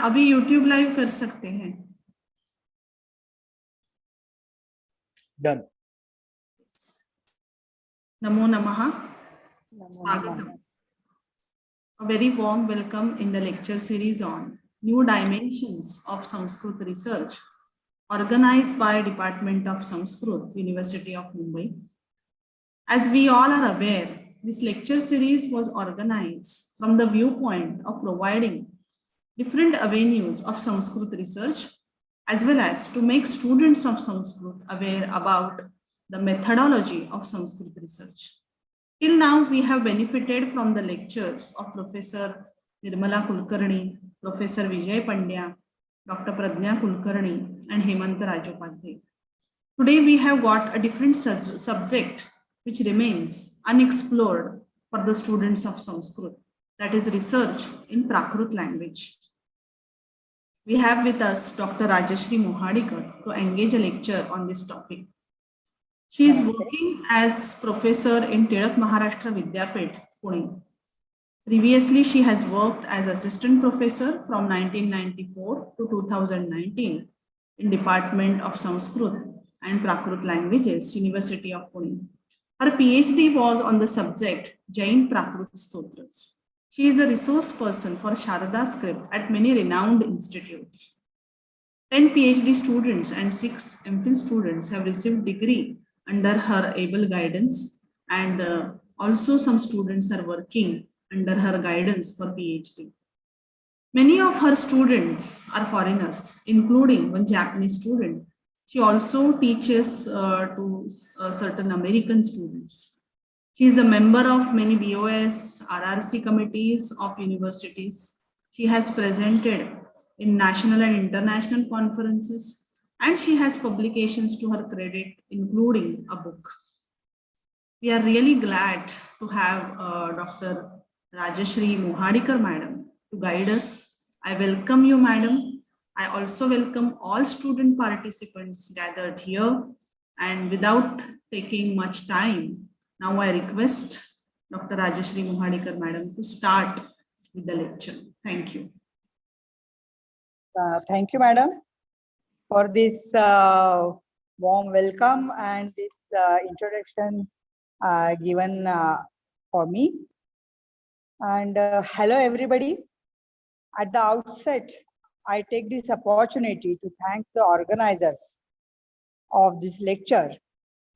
अभी YouTube live कर सकते हैं. Done. Namo Namaha. Swagatam. A very warm welcome in the lecture series on New Dimensions of Sanskrit Research, organized by Department of Sanskrit, University of Mumbai. As we all are aware, this lecture series was organized from the viewpoint of providing different avenues of Sanskrit research, as well as to make students of Sanskrit aware about the methodology of Sanskrit research. Till now, we have benefited from the lectures of Professor Nirmala Kulkarni, Professor Vijay Pandya, Dr. Pradnya Kulkarni, and Hemant Rajopadhyay. Today, we have got a different subject which remains unexplored for the students of Sanskrit, that is research in Prakrit language. We have with us Dr. Rajashree Mohadikar to engage a lecture on this topic. She is working as professor in Tirak Maharashtra Vidyapith, Pune. Previously, she has worked as assistant professor from 1994 to 2019 in Department of Sanskrit and Prakrit Languages, University of Pune. Her PhD was on the subject Jain Prakrit Stotras. She is the resource person for Sharada script at many renowned institutes. 10 PhD students and 6 MPhil students have received degree under her able guidance, and also some students are working under her guidance for PhD. Many of her students are foreigners, including one Japanese student. She also teaches to certain American students. She is a member of many BOS, RRC committees of universities. She has presented in national and international conferences, and she has publications to her credit, including a book. We are really glad to have Dr. Rajashree Mohadikar, madam, to guide us. I welcome you, madam. I also welcome all student participants gathered here. And without taking much time, now I request Dr. Rajashree Mohadikar, madam, to start with the lecture. Thank you. Thank you, madam, for this warm welcome and this introduction given for me. And hello, everybody. At the outset, I take this opportunity to thank the organizers of this lecture,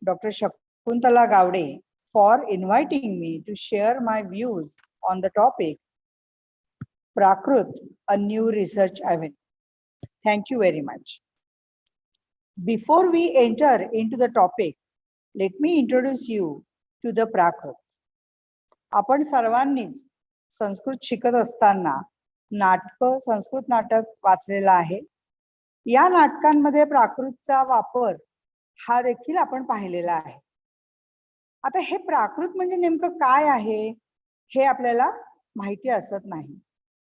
Dr. Shakuntala Gowde, for inviting me to share my views on the topic, Prakrit, a new research avenue. Thank you very much. Before we enter into the topic, let me introduce you to the Prakrit. आपण सर्वांनीच संस्कृत शिकत असताना संस्कृत नाटक वाचलेलं आहे. या नाटकांमध्ये प्राकृतचा वापर हा देखील आपण पाहिलेला आहे. आता हे प्राकृत म्हणजे नेमकं काय आहे हे आपल्याला माहिती असत नाही.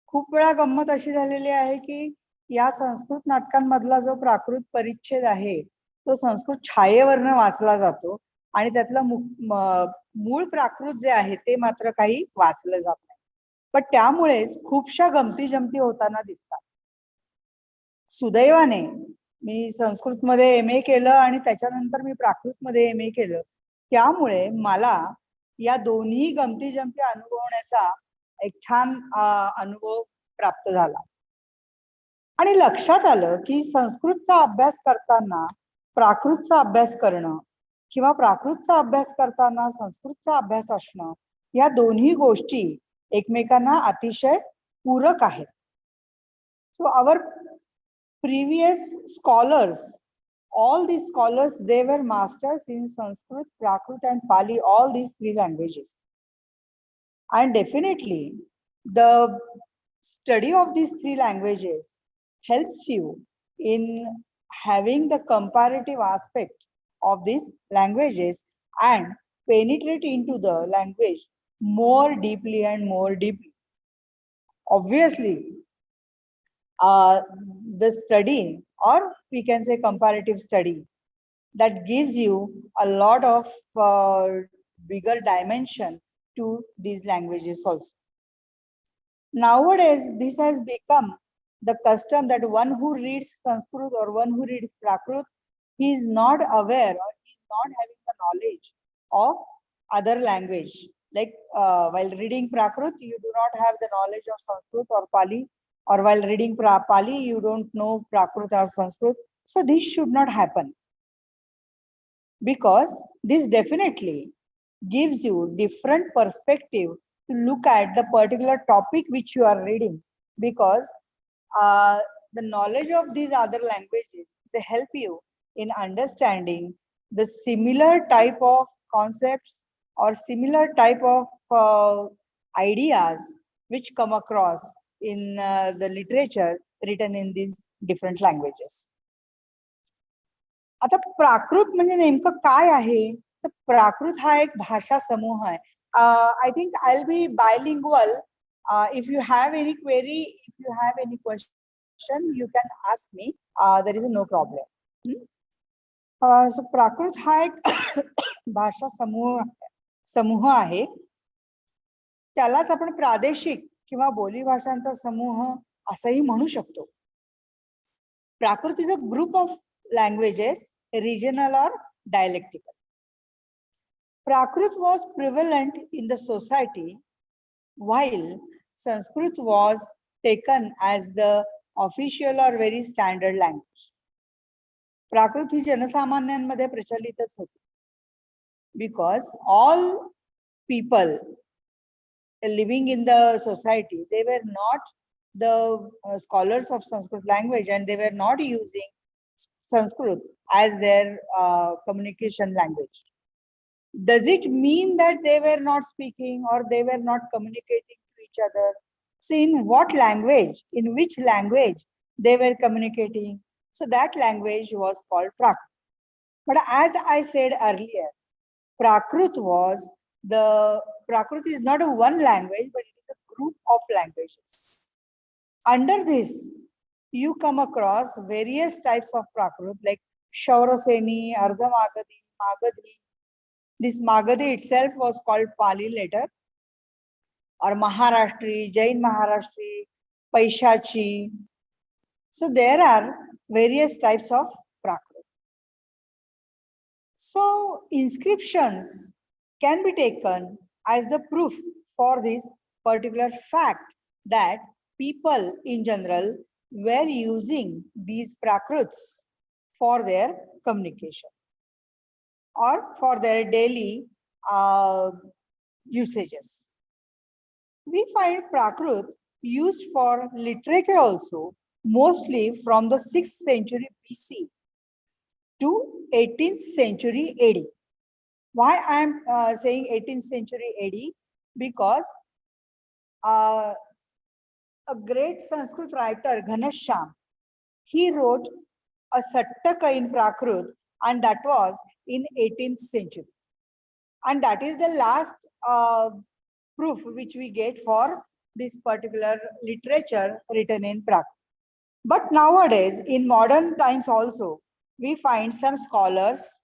खूप वेळा गंमत अशी झालेली आहे की या संस्कृत नाटकांमधला जो प्राकृत परिच्छेद आहे तो संस्कृत छायेवरनं वाचला जातो आणि त्यातलं मूळ प्राकृत जे आहे ते मात्र काही वाचलं जात नाही. पण त्यामुळेच खूपशा गमती जमती होताना दिसतात. सुदैवाने मी संस्कृतमध्ये MA केलं आणि त्याच्यानंतर मी प्राकृतमध्ये MA केलं. त्यामुळे मला या दोन्ही गमती जमती अनुभवण्याचा एक छान अनुभव प्राप्त झाला आणि लक्षात आलं की संस्कृतचा अभ्यास करताना प्राकृतचा अभ्यास करणं किंवा प्राकृतचा अभ्यास करताना संस्कृतचा अभ्यास असणं या दोन्ही गोष्टी एकमेकांना अतिशय पूरक आहेत. So our previous scholars, all these scholars, they were masters in Sanskrit, Prakrit and Pali, all these 3 languages. And definitely the study of these 3 languages helps you in having the comparative aspect of these languages and penetrate into the language more deeply and more deeply. Obviously, the study, or we can say comparative study, that gives you a lot of bigger dimension to these languages also. Nowadays, this has become the custom that one who reads Sanskrit or one who reads Prakrit, he is not aware or he is not having the knowledge of other language. Like while reading Prakrit, you do not have the knowledge of Sanskrit or Pali, or while reading Pali, you don't know Prakrit or Sanskrit. So this should not happen, because this definitely gives you different perspective to look at the particular topic which you are reading, because the knowledge of these other languages, they help you in understanding the similar type of concepts or similar type of ideas which come across in the literature written in these different languages. आता प्राकृत म्हणजे नेमकं काय आहे? तर प्राकृत हा एक भाषा समूह आहे. I think I'll be bilingual. If you have any query, if you have any question, you can ask me. There is no problem. So प्राकृत हा एक भाषा समूह आहे. त्यालाच आपण प्रादेशिक किंवा बोली भाषांचा समूह असंही म्हणू शकतो. प्राकृत is a group of languages, regional or dialectical. Prakrit was prevalent in the society, while Sanskrit was taken as the official or very standard language. Prakrit ही जनसामान्यांमध्ये प्रचलितच होती, because all people living in the society, they were not the scholars of Sanskrit language, and they were not using Sanskrit as their communication language. Does it mean that they were not speaking or they were not communicating to each other? So in what language, in which language they were communicating? So that language was called Prakrit. But as I said earlier, Prakrit is not a one language, but it is a group of languages. Under this, you come across various types of Prakrit, like Shauraseni, Ardhamagadhi, Magadhi. This Magadhi itself was called Pali later, or Maharashtri, Jain Maharashtri, Paishachi. So there are various types of Prakrit. So inscriptions can be taken as the proof for this particular fact that people in general were using these Prakrits for their communication or for their daily usages. We find Prakrit used for literature also, mostly from the 6th century BC to 18th century AD. Why I am saying 18th century AD? Because a great Sanskrit writer, Ghanashyam, he wrote a Sattaka in Prakrit, and that was in 18th century. And that is the last proof which we get for this particular literature written in Prakrit. But nowadays, in modern times also, we find some scholars,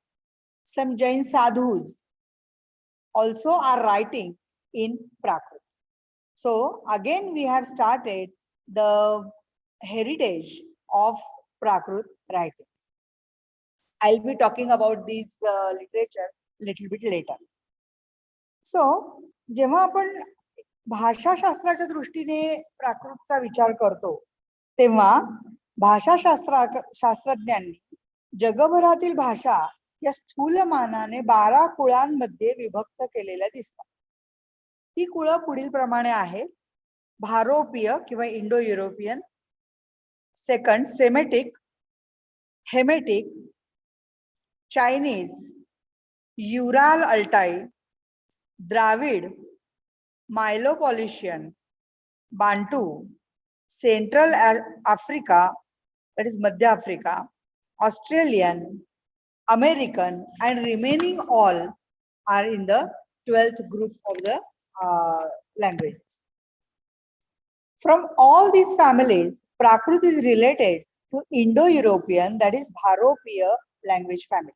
some Jain sadhus also are writing in Prakrit. So again, we have started the heritage of Prakrit writings. I'll be talking about these literature little bit later. So, जेव्हा आपण भाषाशास्त्राच्या दृष्टीने प्राकृतचा विचार करतो, तेव्हा भाषाशास्त्रज्ञांनी जगभरातील भाषा या स्थूलमानाने 12 कुळांमध्ये विभक्त केलेल्या दिसतात. ती कुळ पुढील प्रमाणे आहेत: भारोपीय किंवा Indo European, second Semitic, Hamitic, Chinese, Ural Altai, Dravid, Malayo Polynesian, Bantu, Central Africa, that is मध्य Africa, Australian, American, and remaining all are in the 12th group of the languages. From all these families, Prakrit is related to Indo-European, that is Bharopiya language family.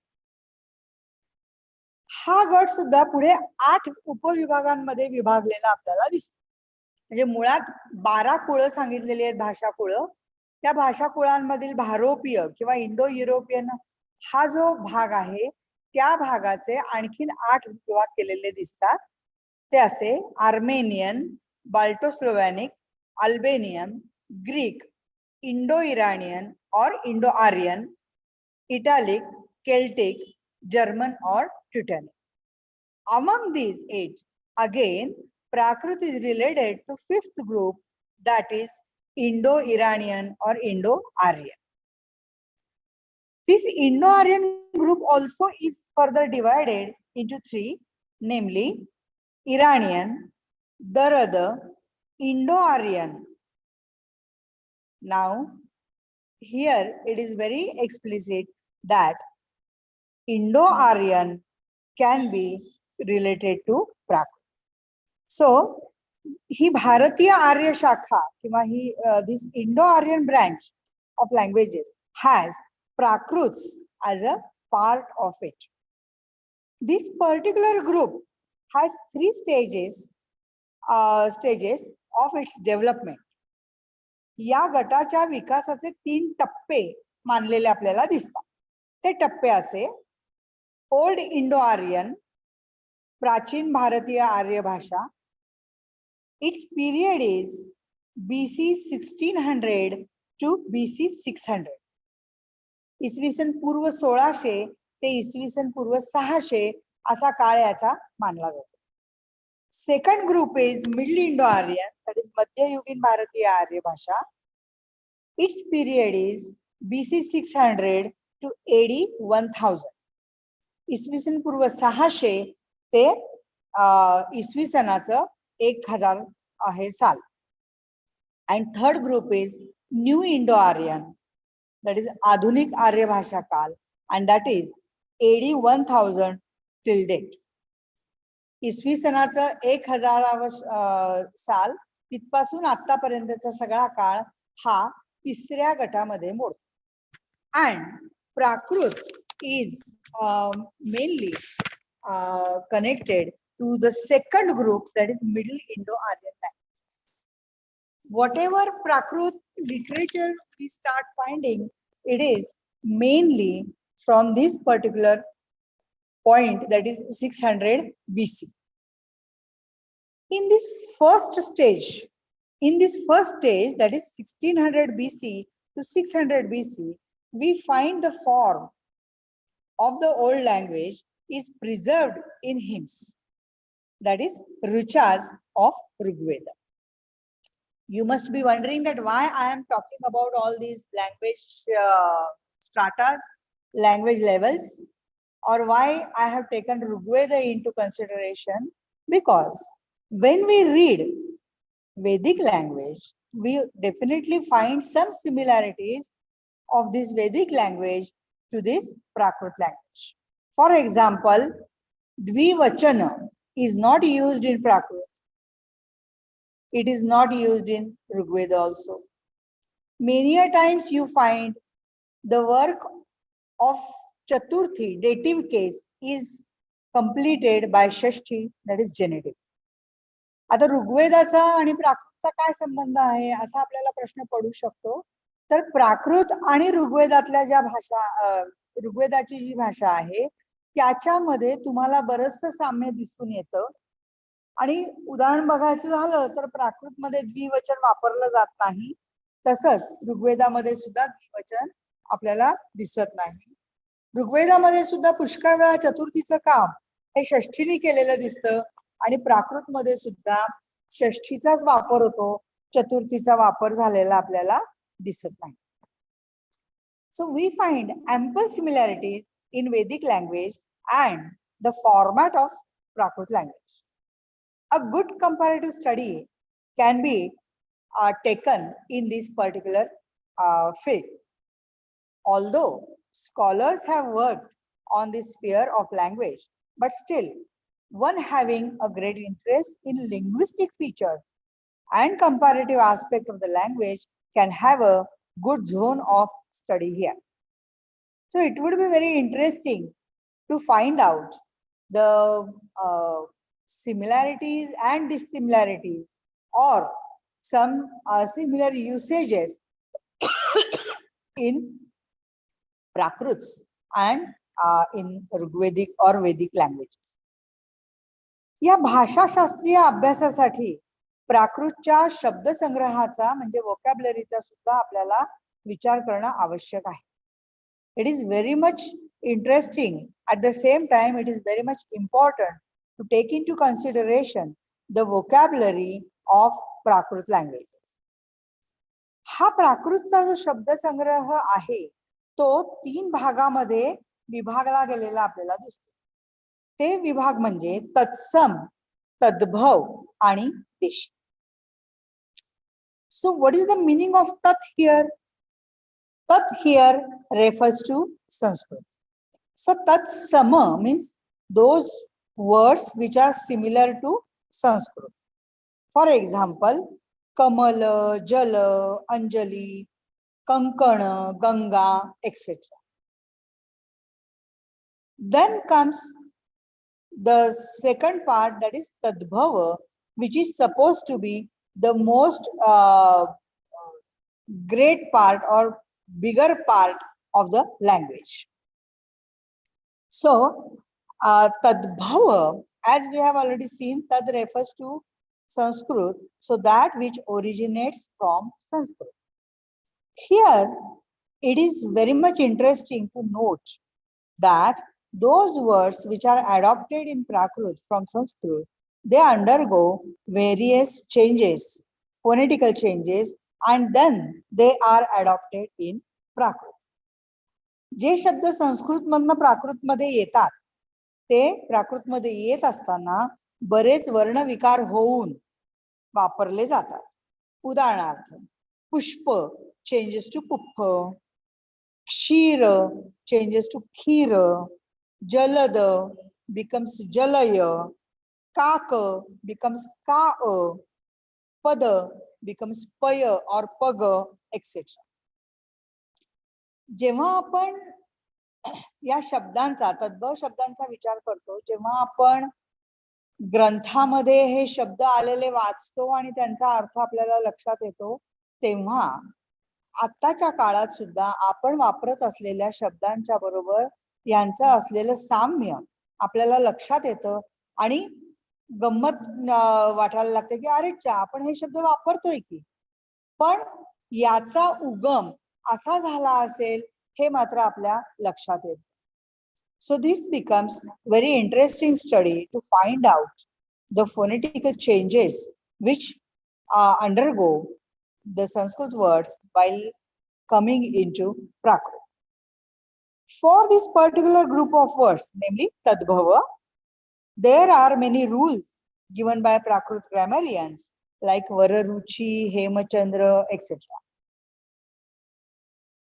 हा गट सुद्धा पुढे 8 उपविभागांमध्ये विभागलेला आपल्याला दिसतो. म्हणजे मुळात 12 कुळ सांगितलेली आहेत भाषा कुळ, त्या भाषाकुळांमधील भारोपीय किंवा इंडो युरोपियन हा जो भाग आहे त्या भागाचे आणखीन 8 विभाग केलेले दिसतात. ते असे Armenian, Balto Slavonic, Albanian, Greek, Indo Iranian और Indo Aryan, Italic, Celtic, German or Teutonic. Among these 8, again, Prakrit is related to 5th group, that is Indo-Iranian or Indo-Aryan. This Indo-Aryan group also is further divided into 3, namely Iranian, Darad, Indo-Aryan. Now, here it is very explicit that Indo-Aryan can be related to Prakrit. So, ही भारतीय आर्य शाखा किंवा ही this Indo-Aryan branch of languages has Prakrits as a part of it. This particular group has 3 stages of its development. या गटाच्या विकासाचे 3 टप्पे मानलेले आपल्याला दिसतात. ते टप्पे असे ओल्ड इंडो आर्यन, प्राचीन भारतीय आर्य भाषा. Its period is BC 1600 to BC 600. इसवी सन पूर्व 1600 ते इसवी सन पूर्व 600 असा काळ याचा मानला जातो. Second group is middle Indo Aryan, that is मध्ययुगीन भारतीय आर्य भाषा. Its period is BC 600 to AD 1000. इसवी सन पूर्व 600 ते इसवी सनाचं 1000 आहे साल. And third group is New Indo-Aryan, that is आधुनिक आर्य भाषा काल, and that is AD 1000 till date. इसवी सनाचं 1000 साल तिथपासून आतापर्यंतचा सगळा काळ हा 3ऱ्या गटामध्ये मोडतो. And Prakrit is mainly connected to the second group, that is Middle Indo-Aryan language. Whatever Prakrit literature we start finding, it is mainly from this particular point, that is 600 BC. In this first stage, that is 1600 BC to 600 BC, we find the form of the old language is preserved in hymns, that is Ruchas of Rigveda. You must be wondering that why I am talking about all these language stratas, language levels, or why I have taken Rigveda into consideration. Because when we read Vedic language, we definitely find some similarities of this Vedic language to this Prakrit language. For example, Dvivachana is not used in Prakrit. It is not used in Rigveda also. Many a times you find the work of Chaturthi, dative case, is completed by Shashti, that is genitive. आता ऋग्वेदाचा आणि प्राकृतचा काय संबंध आहे असा आपल्याला प्रश्न पडू शकतो. तर प्राकृत आणि ऋग्वेदातल्या ज्या भाषा, ऋग्वेदाची जी भाषा आहे त्याच्यामध्ये तुम्हाला बरचसं साम्य दिसून येतं. आणि उदाहरण बघायचं झालं तर प्राकृत मध्ये द्विवचन वापरलं जात नाही, तसंच ऋग्वेदामध्ये सुद्धा द्विवचन आपल्याला दिसत नाही. ऋग्वेदामध्ये सुद्धा पुष्कळ वेळा चतुर्थीचं काम हे षष्ठीने केलेलं दिसतं आणि प्राकृत मध्ये सुद्धा षष्ठीचाच वापर होतो, चतुर्थीचा वापर झालेला आपल्याला दिसत नाही. So we find ample similarities in Vedic language and the format of Prakrit language. A good comparative study can be taken in this particular field. Although scholars have worked on this sphere of language, but still one having a great interest in linguistic features and comparative aspect of the language can have a good zone of study here. So it would be very interesting to find out the similarities and dissimilarities or some similar usages in Prakruts and in Rigvedic or Vedic languages. या भाषाशास्त्रीय अभ्यासासाठी प्राकृतच्या शब्दसंग्रहाचा म्हणजे वोकॅब्युलरीचा सुद्धा आपल्याला विचार करणं आवश्यक आहे. It is very much interesting. At the same time, it is very much important to take into consideration the vocabulary of Prakrit languages. हा प्राकृतचा जो शब्दसंग्रह आहे तो 3 भागामध्ये विभागला गेलेला आपल्याला दिसतो. ते विभाग म्हणजे तत्सम, तद्भव आणि देशी. So what is the meaning of tat here? Tat here refers to Sanskrit. So tat sama means those words which are similar to Sanskrit. For example, kamal, jal, anjali, kankan, ganga, etc. Then comes the second part, that is tadbhava, which is supposed to be the most great part or bigger part of the language. So tadbhava, as we have already seen, tad refers to Sanskrit, so that which originates from Sanskrit. Here it is very much interesting to note that those words which are adopted in Prakrit from Sanskrit, they undergo various changes, phonetical changes, and then they are adopted in Prakrit. जे शब्द संस्कृत मधनं प्राकृत मध्ये येतात ते प्राकृत मध्ये येत असताना बरेच वर्ण विकार होऊन वापरले जातात. उदाहरणार्थ पुष्प changes to पुप्प, Kshir changes to kheer, jalad becomes jalaya, काक becomes का, पद becomes पय or पग, etc. जेव्हा आपण या शब्दांचा, तद्भव शब्दांचा विचार करतो, जेव्हा आपण ग्रंथामध्ये हे शब्द आलेले वाचतो आणि त्यांचा अर्थ आपल्याला लक्षात येतो, तेव्हा आताच्या काळात सुद्धा आपण वापरत असलेल्या शब्दांच्या बरोबर यांचं असलेलं साम्य आपल्याला लक्षात येतं आणि गंमत वाटायला लागते की अरे चा आपण हे शब्द वापरतोय की, पण याचा उगम असा झाला असेल हे मात्र आपल्या लक्षात येतं. So this becomes very interesting study to find out the phonetical changes which undergo the Sanskrit words while coming into Prakrit. For this particular group of words, namely Tadbhava, there are many rules given by Prakrit grammarians like Vararuchi, Hemachandra, etc.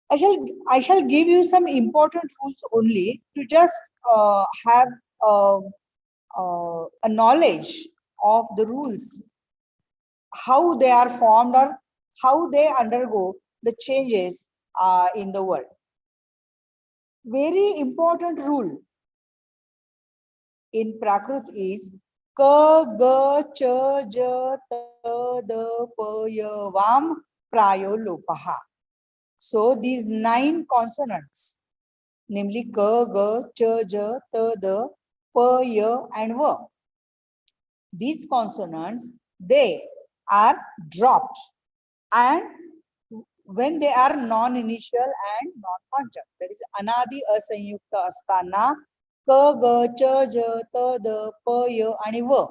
I shall give you some important rules only to just have a knowledge of the rules, how they are formed or how they undergo the changes in the word. Very important rule in Prakrit is ka, ga, cha, ja, ta, da, pa, ya, vam, prayo, lopaha. So these 9 consonants, namely ka, ga, cha, ja, ta, da, pa, ya, and va. These consonants, they are dropped, and when they are non-initial and non-conjunct, that is anadi asanyukta astana ka, ga, cha, ja, ta, da, pa, ya, आणि व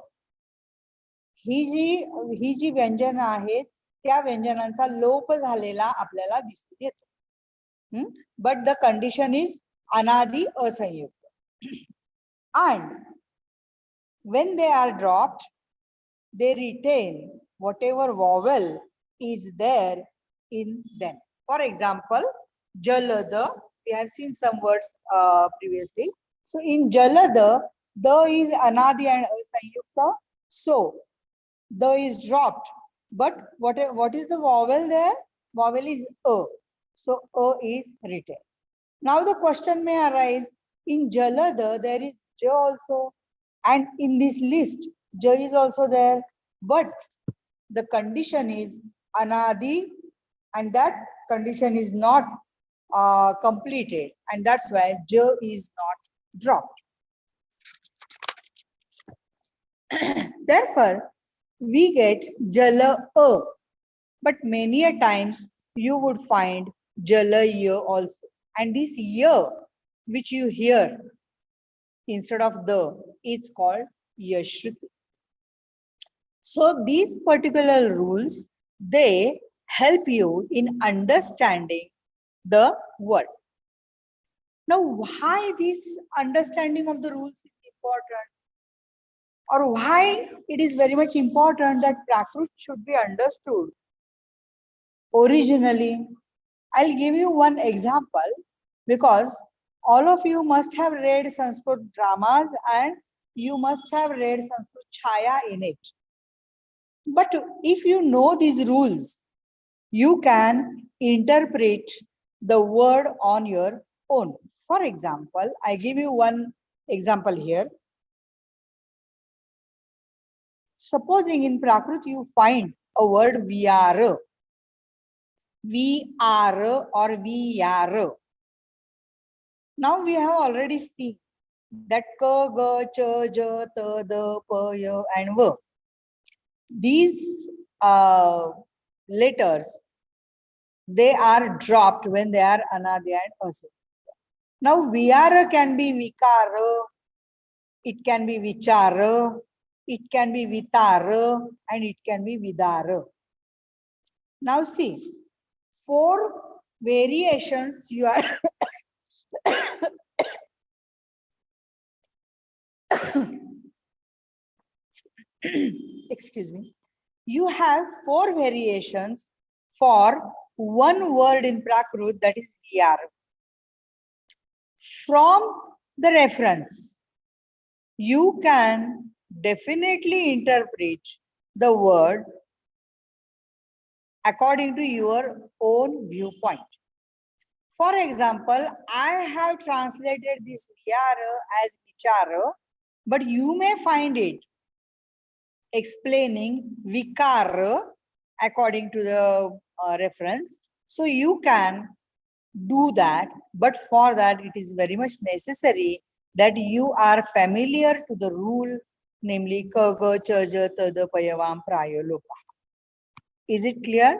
ही जी व्यंजन आहेत त्या व्यंजनांचा लोप झालेला आपल्याला दिसून येतो. But the condition is anadi asanyukta. And when they are dropped, they retain whatever vowel is there in them. For example, jalada, we have seen some words previously. So in jalada, the is anadi and asanyukta, so the is dropped. But what is the vowel there? Vowel is a. So a is written. Now the question may arise, in jalada there is ja also, and in this list ja is also there, but the condition is anadi and that condition is not completed, and that's why j is not dropped. Therefore, we get jala a, but many a times you would find jala ya also, and this ya which you hear instead of the is called yashruti. So these particular rules, they help you in understanding the word. Now, why this understanding of the rules is important, or why it is very much important that Prakruti should be understood originally? I'll give you one example, because all of you must have read Sanskrit dramas and you must have read Sanskrit Chaya in it. But if you know these rules, you can interpret the word on your own. For example, I give you one example here. Supposing in Prakruti you find a word vyara, vyara or vyara. Now we have already seen that ka, ga, cha, ja, ta, da, pa, ya and va. These letters, they are dropped when they are anadya and asa. Now vyara can be vikara, it can be vichara, it can be vitara, and it can be vidara. Now see, 4 variations you are excuse me, you have 4 variations for one word in Prakrit, that is vyara. From the reference, you can definitely interpret the word according to your own viewpoint. For example, I have translated this vyara as vichara, but you may find it explaining vikara according to the reference. So you can do that, but for that it is very much necessary that you are familiar to the rule, namely kaga, chaja, tada, payavam, prayo, lopa. Is it clear?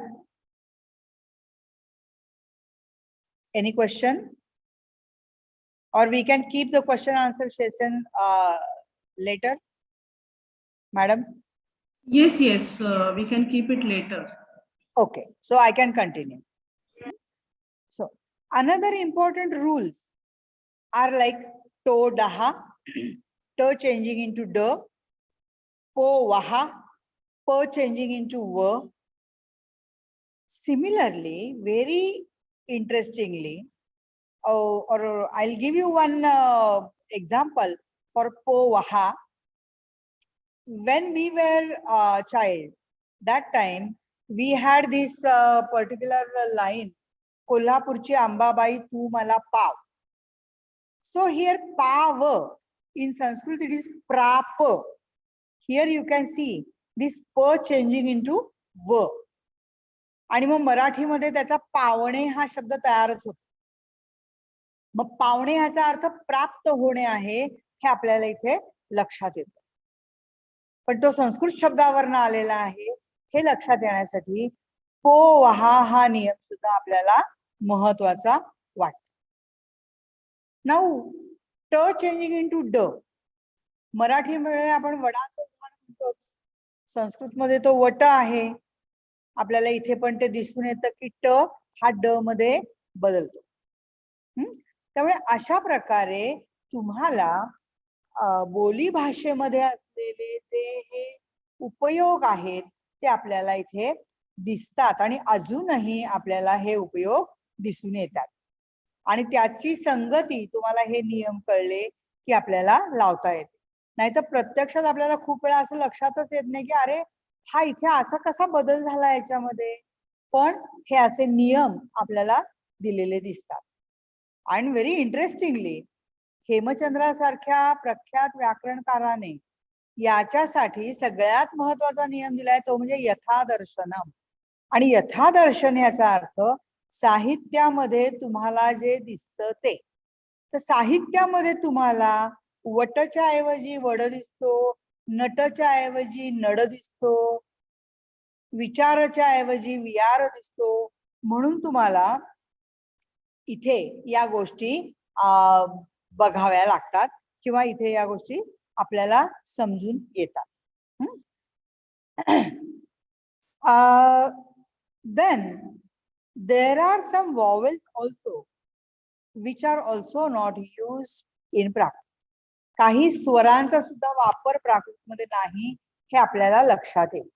Any question? Or we can keep the question answer session later, madam? Yes, yes, we can keep it later. Okay, so I can continue. So another important rules are like to, daha, to changing into da, po, waha, po changing into wa. Similarly, very interestingly, or I'll give you one example for po, waha. When we were a child, that time we had this particular line, Kolhapurchi Ambabai tu mala pav. So here pav, in Sanskrit it is prapa. Here you can see this p changing into v. आणि मग मराठीमध्ये त्याचा पावणे हा शब्द तयारच होतो. मग पावणे ह्याचा अर्थ प्राप्त होणे आहे हे आपल्याला इथे लक्षात येतं. पण तो संस्कृत शब्दावरनं आलेला आहे हे लक्षात येण्यासाठी पो वहा हा नियम सुद्धा आपल्याला महत्वाचा वाटतो. नाऊ ट चेंजिंग इनटू ड. मराठीमध्ये आपण वडाचं म्हणतो, संस्कृतमध्ये तो वट आहे. आपल्याला इथे पण ते दिसून येतं की ट हा ड मध्ये बदलतो. त्यामुळे अशा प्रकारे तुम्हाला बोली भाषेमध्ये असलेले ते हे उपयोग आहेत ते आपल्याला इथे दिसतात आणि अजूनही आपल्याला हे उपयोग दिसून येतात. आणि त्याची संगती तुम्हाला हे नियम कळले की आपल्याला लावता येते. नाहीतर प्रत्यक्षात आपल्याला खूप वेळा असं लक्षातच येत नाही की अरे हा इथे असा कसा बदल झाला याच्यामध्ये. पण हे असे नियम आपल्याला दिलेले दिसतात. आणि व्हेरी इंटरेस्टिंगली हेमचंद्रासारख्या प्रख्यात व्याकरणकाराने याच्यासाठी सगळ्यात महत्वाचा नियम दिलाय तो म्हणजे यथादर्शनम. आणि यथादर्शन याचा अर्थ साहित्यामध्ये तुम्हाला जे दिसतं ते. तर साहित्यामध्ये तुम्हाला वटच्या ऐवजी वड दिसतो, नटच्या ऐवजी नड दिसतो, विचाराच्या ऐवजी विचार दिसतो. म्हणून तुम्हाला इथे या गोष्टी बघाव्या लागतात किंवा इथे या गोष्टी आपल्याला समजून येतात. Then there are some vowels also which are also not used in Prakrit. काही स्वरांचा सुद्धा वापर प्राकृतमध्ये नाही हे आपल्याला लक्षात येईल.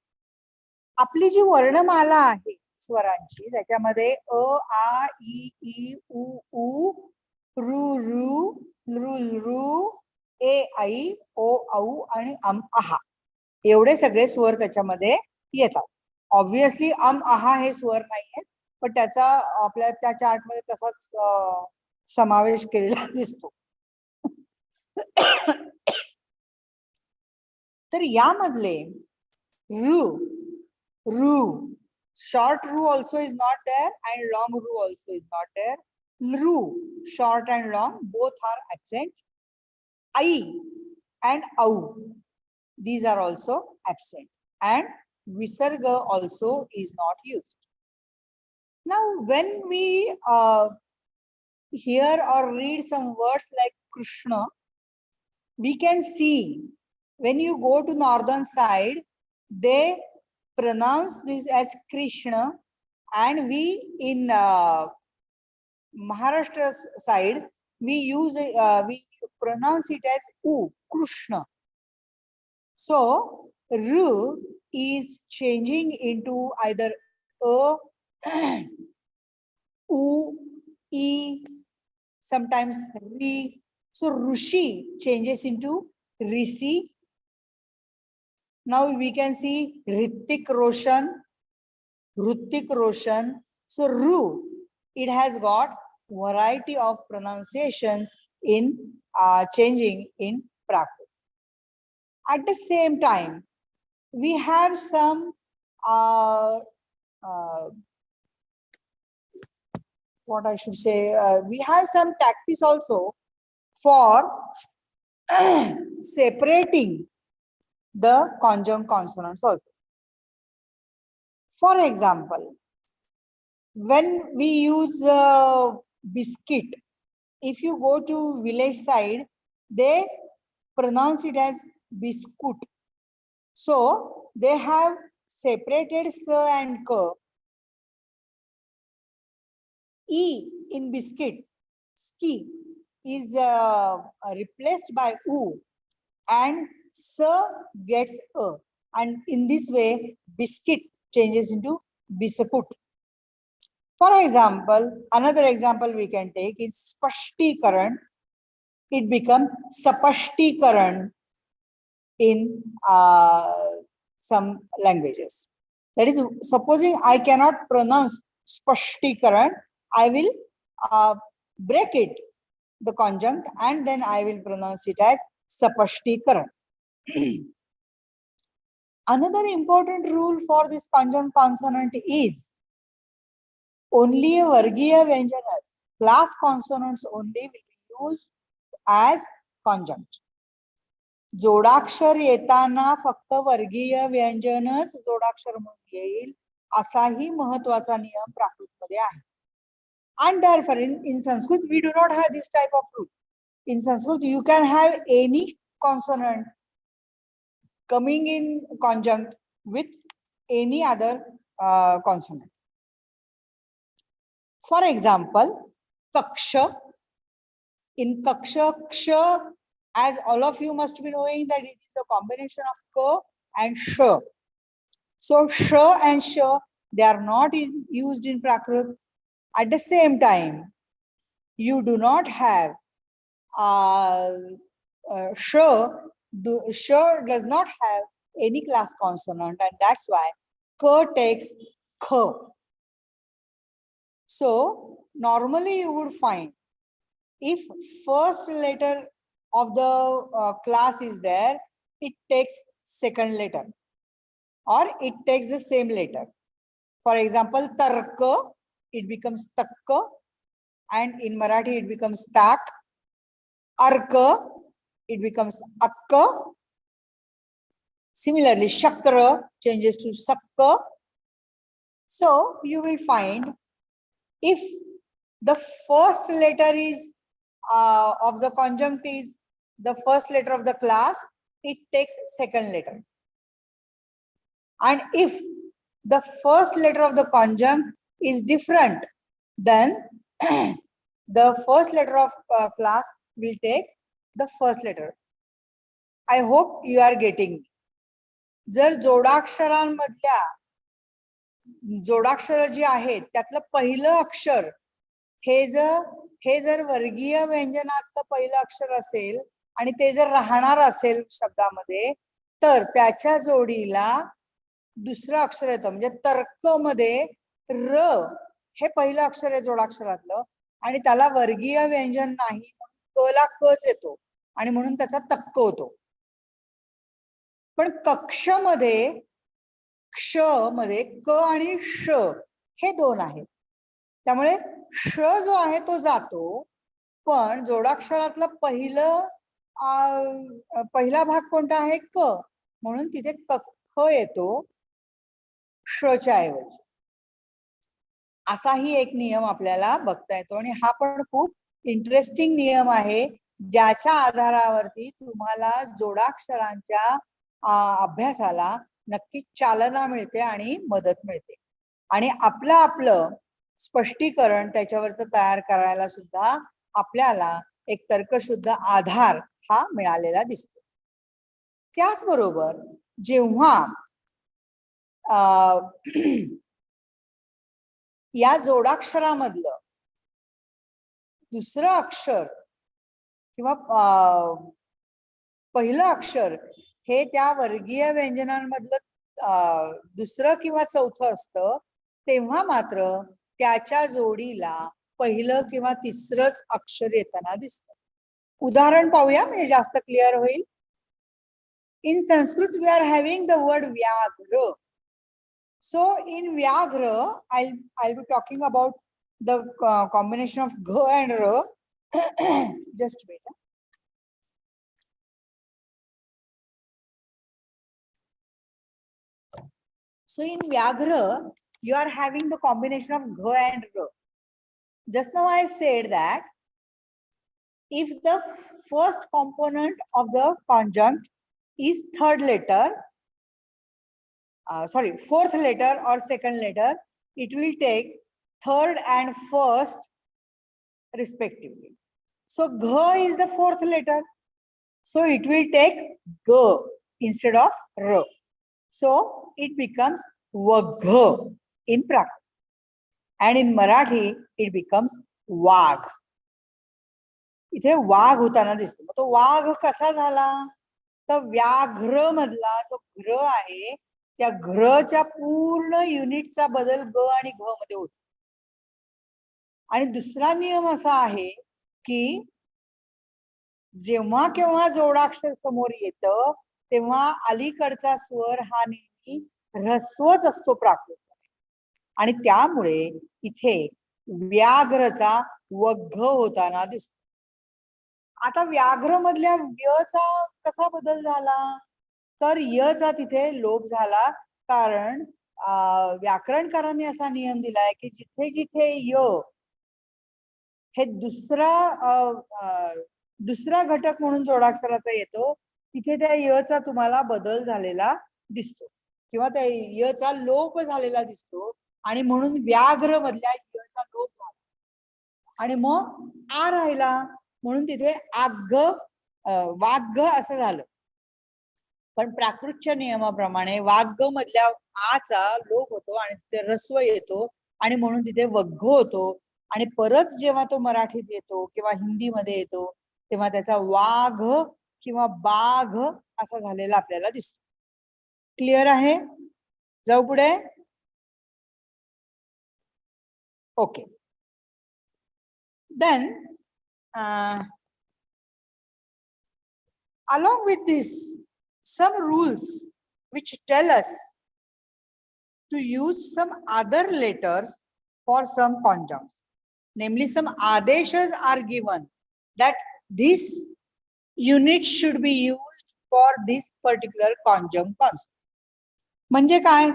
आपली जी वर्णमाला आहे स्वरांची त्याच्यामध्ये अ, आ, ई, उ, ऊ, रू, रू, लृ, लृ, ए, ऐ, ओ, औ आणि अम, आहा एवढे सगळे स्वर त्याच्यामध्ये येतात. ऑब्विसली अम, आहा हे स्वर नाहीये, पण त्याचा आपल्या त्या चार्टमध्ये तसाच समावेश केलेला दिसतो. तर यामधले रू, रू, short ru also is not there and long ru also is not there. Ru, short and long, both are absent. I and au, these are also absent. And visarga also is not used. Now, when we hear or read some words like Krishna, we can see when you go to northern side, they pronounce this as Krishna, and we in Maharashtra side we pronounce it as U, Krishna. So Ru is changing into either A, U, E, sometimes Ri. So Rushi changes into Rishi. Now we can see Hrithik Roshan, Hrithik Roshan. So Ru, it has got variety of pronunciations in changing in Prakrit. At the same time, we have some what I should say, we have some tactics also for separating the conjunct consonants also. For example, when we use biscuit, if you go to village side, they pronounce it as biscuit. So they have separated s and k. E in biscuit, ski, is replaced by u, and s gets a, and in this way biscuit changes into biscuit. For example, another example we can take is spashtikaran. It becomes sapashtikaran in some languages. That is, supposing I cannot pronounce spashtikaran, I will break it, the conjunct, and then I will pronounce it as sapashtikaran. Another important rule for this conjunct consonant is only vargiya vyanjanas, class consonants only will be used as conjunct. जोडाक्षर येताना फक्त वर्गीय व्यंजनच जोडाक्षर म्हणून येईल असाही महत्वाचा नियम प्राकृतमध्ये आहे. And therefore in Sanskrit we do not have this type of rule. In Sanskrit you can have any consonant coming in conjunct with any other consonant. For example, kaksha. In kaksha, ksha, as all of you must be knowing that it is the combination of ka and sha. So sha and sha, they are not used in Prakrit. At the same time, you do not have sha. Sha does not have any class consonant, and that's why ka takes kha. So normally you would find if first letter of the class is there, it takes second letter or it takes the same letter. For example, tark, it becomes takka, and in Marathi it becomes tak. Arka, it becomes akka. Similarly, shakra changes to sakka. So you will find if the first letter is of the conjunct is the first letter of the class, it takes second letter. And if the first letter of the conjunct is different, then the first letter of class will take the first letter. I hope you are getting. जर जोडाक्षरांमधल्या जोडाक्षर जी आहेत त्यातलं पहिलं अक्षर हे जर वर्गीय व्यंजनातलं पहिलं अक्षर असेल आणि ते जर राहणार असेल शब्दामध्ये, तर त्याच्या जोडीला दुसरं अक्षर येतं. म्हणजे तर्क मध्ये र हे पहिलं अक्षर आहे जोडाक्षरातलं आणि त्याला वर्गीय व्यंजन नाही, क ला कच येतो आणि म्हणून त्याचा तक्क होतो. पण कक्ष मध्ये क्ष मध्ये क आणि श हे दोन आहेत, त्यामुळे श जो आहे तो जातो, पण जोडाक्षरातला पहिला भाग कोणता आहे क, म्हणून तिथे कक्ष येतो श च्या ऐवजी. असाही एक नियम आपल्याला बघता येतो आणि हा पण खूप इंटरेस्टिंग नियम आहे, ज्याच्या आधारावरती तुम्हाला जोडाक्षरांच्या अभ्यासाला नक्की चालना मिळते आणि मदत मिळते आणि आपलं स्पष्टीकरण त्याच्यावरच तयार करायला सुद्धा आपल्याला एक तर्कशुद्ध आधार हा मिळालेला दिसतो. त्याचबरोबर जेव्हा या जोडाक्षरामधलं दुसरं अक्षर किंवा पहिलं अक्षर हे त्या वर्गीय व्यंजनांमधलं दुसरं किंवा चौथं असतं, तेव्हा मात्र त्याच्या जोडीला पहिलं किंवा तिसरंच अक्षर येताना दिसतं. उदाहरण पाहूया म्हणजे जास्त क्लिअर होईल. In Sanskrit we are having the word vyaghra. So in Vyagra, I'll be talking about the combination of G and R. Just wait. So in Vyagra, you are having the combination of G and R. Just now I said that if the first component of the conjunct is third letter, fourth letter or second letter, it will take third and first respectively. So G is the fourth letter, so it will take G instead of R. So it becomes Vagh in Prakrit, and in Marathi it becomes Vagh. इथे वाघ होताना दिसतो. तो वाघ कसा झाला, तर व्याघ्र मधला जो घ्र आहे त्या घ्रच्या पूर्ण युनिटचा बदल ग आणि घ मध्ये होतो. आणि दुसरा नियम असा आहे की जेव्हा केव्हा जोडाक्षर समोर येतं तेव्हा अलीकडचा स्वर हा नेहमी ऱ्हस्वच असतो प्राकृत, आणि त्यामुळे इथे व्याघ्रचा वघ होताना दिसतो. आता व्याघ्र मधल्या व्यचा कसा बदल झाला, तर यचा तिथे लोप झाला, कारण व्याकरणकारांनी असा नियम दिलाय की जिथे जिथे य हे दुसरा घटक म्हणून जोडाक्षराचा येतो तिथे त्या यचा तुम्हाला बदल झालेला दिसतो किंवा त्या यचा लोप झालेला दिसतो, आणि म्हणून व्याघ्र मधल्या यचा लोप झाला आणि मग आ राहिला, म्हणून तिथे आघ वाघ असं झालं. पण प्राकृतच्या नियमाप्रमाणे वाघ मधल्या आचा लोप होतो आणि तिथे ऱ्हस्व येतो आणि म्हणून तिथे वघ होतो, आणि परत जेव्हा तो मराठीत येतो किंवा हिंदीमध्ये येतो तेव्हा त्याचा वाघ किंवा बाघ असा झालेला आपल्याला दिसतो. क्लिअर आहे? जाऊ पुढे. Okay. Then along with this, some rules which tell us to use some other letters for some conjuncts. Namely, some adeshas are given that this unit should be used for this particular conjunct concept. म्हणजे काय?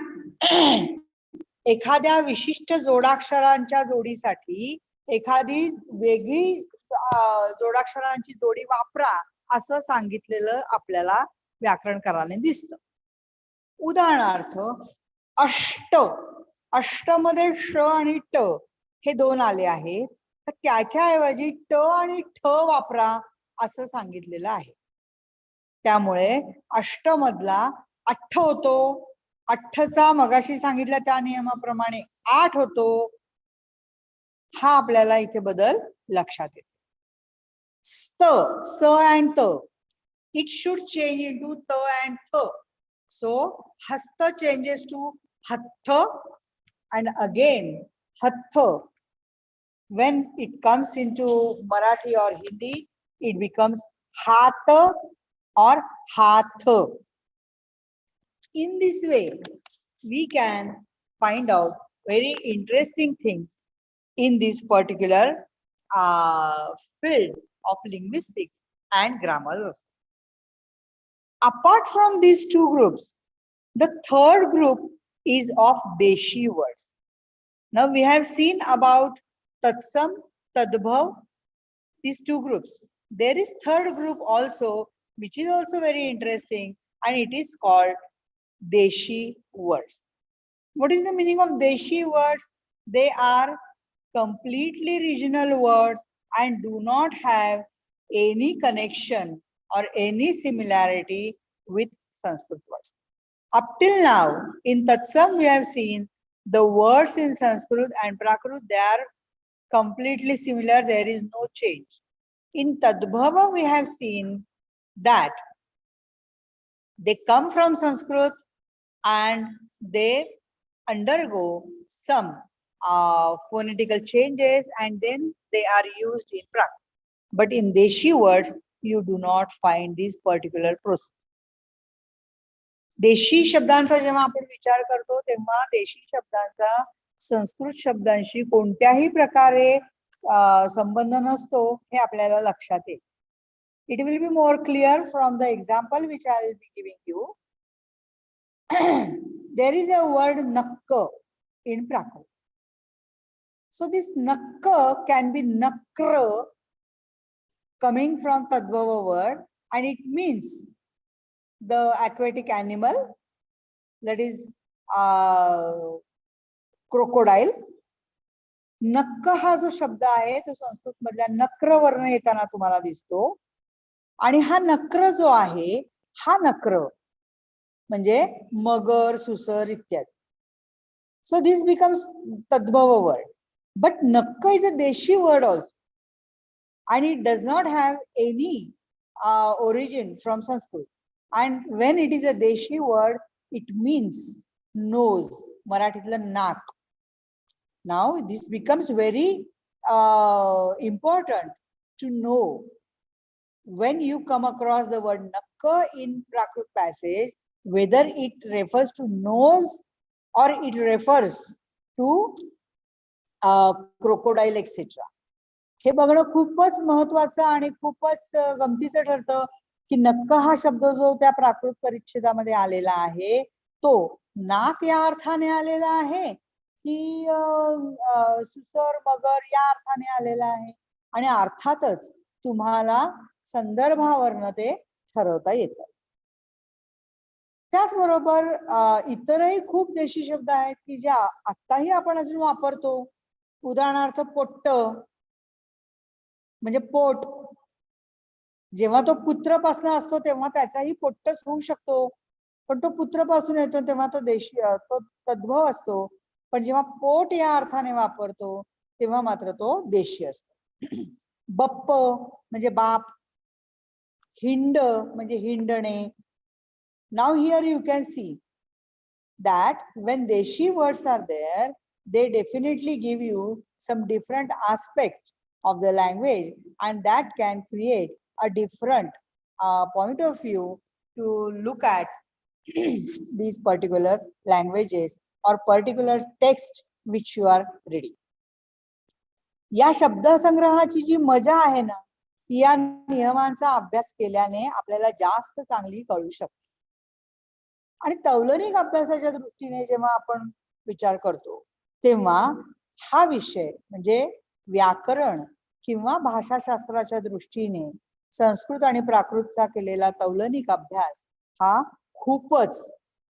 एखाद्या विशिष्ट जोडाक्षरांच्या जोडीसाठी एखादी वेगळी जोडाक्षरांची जोडी वापरा असं सांगितलेलं आपल्याला व्याकरणकाराने दिसतं. उदाहरणार्थ अष्ट, अष्ट मध्ये श आणि ट हे दोन आले आहेत, तर त्याच्याऐवजी ट आणि ठ वापरा असं सांगितलेलं आहे. त्यामुळे अष्ट मधला अठ्ठ होतो, अठ्ठचा मगाशी सांगितलं त्या नियमाप्रमाणे 8 होतो. हा आपल्याला इथे बदल लक्षात येतो. स्त, स अँड त, इट शुड चेंज इनटू त अँड थ. सो हस्त चेंजेस टू हत्थ and again hatha. When it comes into Marathi or Hindi, it becomes hatha or hatha. In this way, we can find out very interesting things in this particular field of linguistics and grammar. Apart from these two groups, the third group is of Desi words. Now we have seen about Tatsam, Tadbhav, these two groups. There is third group also, which is also very interesting, and it is called Desi words. What is the meaning of Desi words? They are completely regional words and do not have any connection or any similarity with Sanskrit words. Up till now, in Tatsam, we have seen the words in Sanskrit and Prakruti, they are completely similar. There is no change. In Tadbhava, we have seen that they come from Sanskrit and they undergo some phonetical changes and then they are used in Prakruti. But in Desi words, you do not find this particular process. देशी शब्दांचा जेव्हा आपण विचार करतो तेव्हा देशी शब्दांचा संस्कृत शब्दांशी कोणत्याही प्रकारे संबंध नसतो हे आपल्याला लक्षात येईल. It will be more clear from the example which I will be giving you. There is a word nakka in Prakrit. So this nakka can be nakra coming from Tadbhava word, and it means the aquatic animal, that is crocodile. नक्क हा जो शब्द आहे तो संस्कृत मधल्या नक्र वर्ण येताना तुम्हाला दिसतो, आणि हा नक्र जो आहे हा नक्र म्हणजे मगर, सुसर इत्यादी. So this becomes tadbhava word. But nakka is a deshi word also, and it does not have any origin from Sanskrit. And when it is a Deshi word, it means nose, Marathitla nak. Now this becomes very important to know when you come across the word nakka in Prakrit passage, whether it refers to nose or it refers to crocodile, etc. हे बघणं खूपच महत्वाचं आणि खूपच गमतीचं ठरतं की नक्क हा शब्द जो त्या प्राकृत परिच्छेदामध्ये आलेला आहे तो नाक या अर्थाने आलेला आहे की सुसर, मगर या अर्थाने आलेला आहे. आणि अर्थातच तुम्हाला संदर्भावरनं ते ठरवता येतं. त्याचबरोबर इतरही खूप देशी शब्द आहेत की ज्या आत्ताही आपण अजून वापरतो. उदाहरणार्थ पोट्ट म्हणजे पोट. जेव्हा तो पुत्रपासून असतो तेव्हा त्याचाही पोट्टच होऊ शकतो, पण तो पुत्रपासून येतो तेव्हा तो देशी, तो तद्भव असतो. पण जेव्हा पोट या अर्थाने वापरतो तेव्हा मात्र तो देशी असतो. बप्प म्हणजे बाप, हिंड म्हणजे हिंडणे. Now here you can see that when Deshi words are there, they definitely give you some different aspect of the language, and that can create a different point of view to look at these particular languages or particular text which you are reading. या शब्दसंग्रहाची जी मजा आहे ना, ती या नियमांचा अभ्यास केल्याने आपल्याला जास्त चांगली कळू शकते. आणि तौलनिक अभ्यासाच्या दृष्टीने जेव्हा आपण विचार करतो तेव्हा हा विषय म्हणजे व्याकरण किंवा भाषाशास्त्राच्या दृष्टीने संस्कृत आणि प्राकृतचा केलेला तौलनिक अभ्यास हा खूपच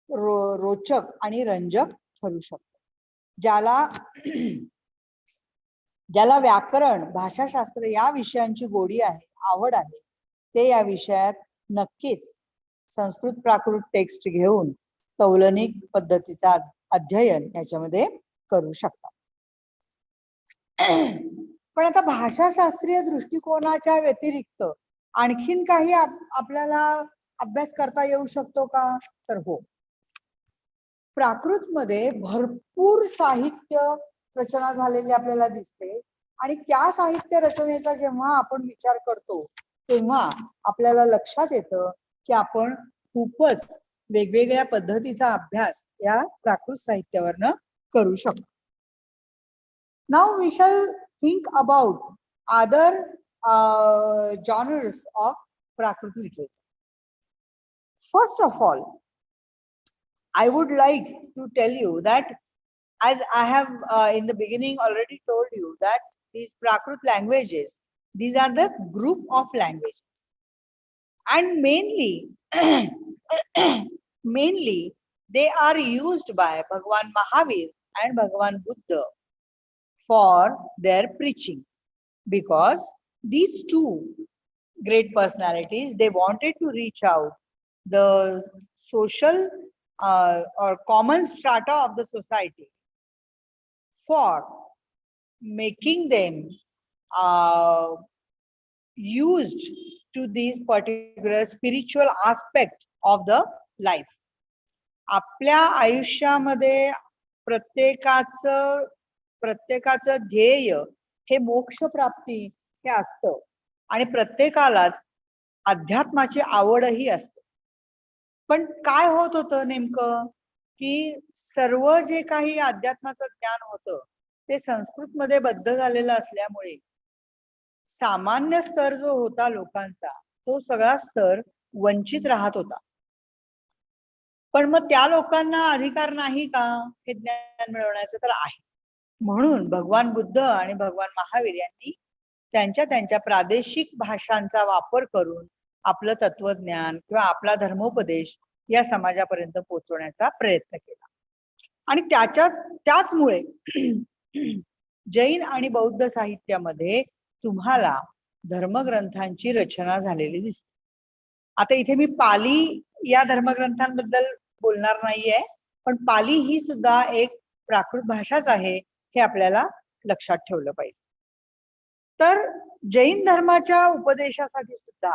रोचक आणि रंजक ठरू शकतो. ज्याला व्याकरण भाषाशास्त्र या विषयांची गोडी आहे, आवड आहे, ते या विषयात नक्कीच संस्कृत प्राकृत टेक्स्ट घेऊन तौलनिक पद्धतीचा अध्ययन याच्यामध्ये करू शकतात. पण आता भाषाशास्त्रीय दृष्टिकोनाच्या व्यतिरिक्त आणखीन काही आपल्याला अभ्यास करता येऊ शकतो का? तर हो, प्राकृतमध्ये भरपूर साहित्य रचना झालेली आपल्याला दिसते आणि त्या साहित्य रचनेचा जेव्हा आपण विचार करतो तेव्हा आपल्याला लक्षात येतं की आपण खूपच वेगवेगळ्या पद्धतीचा अभ्यास या प्राकृत साहित्यावरनं करू शकतो. Now we shall think about other genres of Prakrit literature. First of all, I would like to tell you that as I have in the beginning already told you that these Prakrit languages, these are the group of languages, and mainly they are used by Bhagwan Mahavir and Bhagwan Buddha for their preaching, because these two great personalities, they wanted to reach out the social or common strata of the society for making them used to these particular spiritual aspect of the life. आपल्या आयुष्यामध्ये प्रत्येकाचं ध्येय हे मोक्ष प्राप्ती हे असतं आणि प्रत्येकालाच अध्यात्माची आवडही असते. पण काय होत होतं नेमकं की सर्व जे काही अध्यात्माचं ज्ञान होतं ते संस्कृतमध्ये बद्ध झालेलं असल्यामुळे सामान्य स्तर जो होता लोकांचा तो सगळा स्तर वंचित राहत होता. पण मग त्या लोकांना अधिकार नाही का हे ज्ञान मिळवण्याचं? तर आहे. म्हणून भगवान बुद्ध आणि भगवान महावीर यांनी त्यांच्या प्रादेशिक भाषांचा वापर करून आपलं तत्वज्ञान किंवा आपला धर्मोपदेश या समाजापर्यंत पोहोचवण्याचा प्रयत्न केला. आणि त्याचमुळे जैन आणि बौद्ध साहित्यामध्ये तुम्हाला धर्मग्रंथांची रचना झालेली दिसते. आता इथे मी पाली या धर्मग्रंथांबद्दल बोलणार नाहीये, पण पाली ही सुद्धा एक प्राकृत भाषाच आहे हे आपल्याला लक्षात ठेवलं पाहिजे. तर जैन धर्माच्या उपदेशासाठी सुद्धा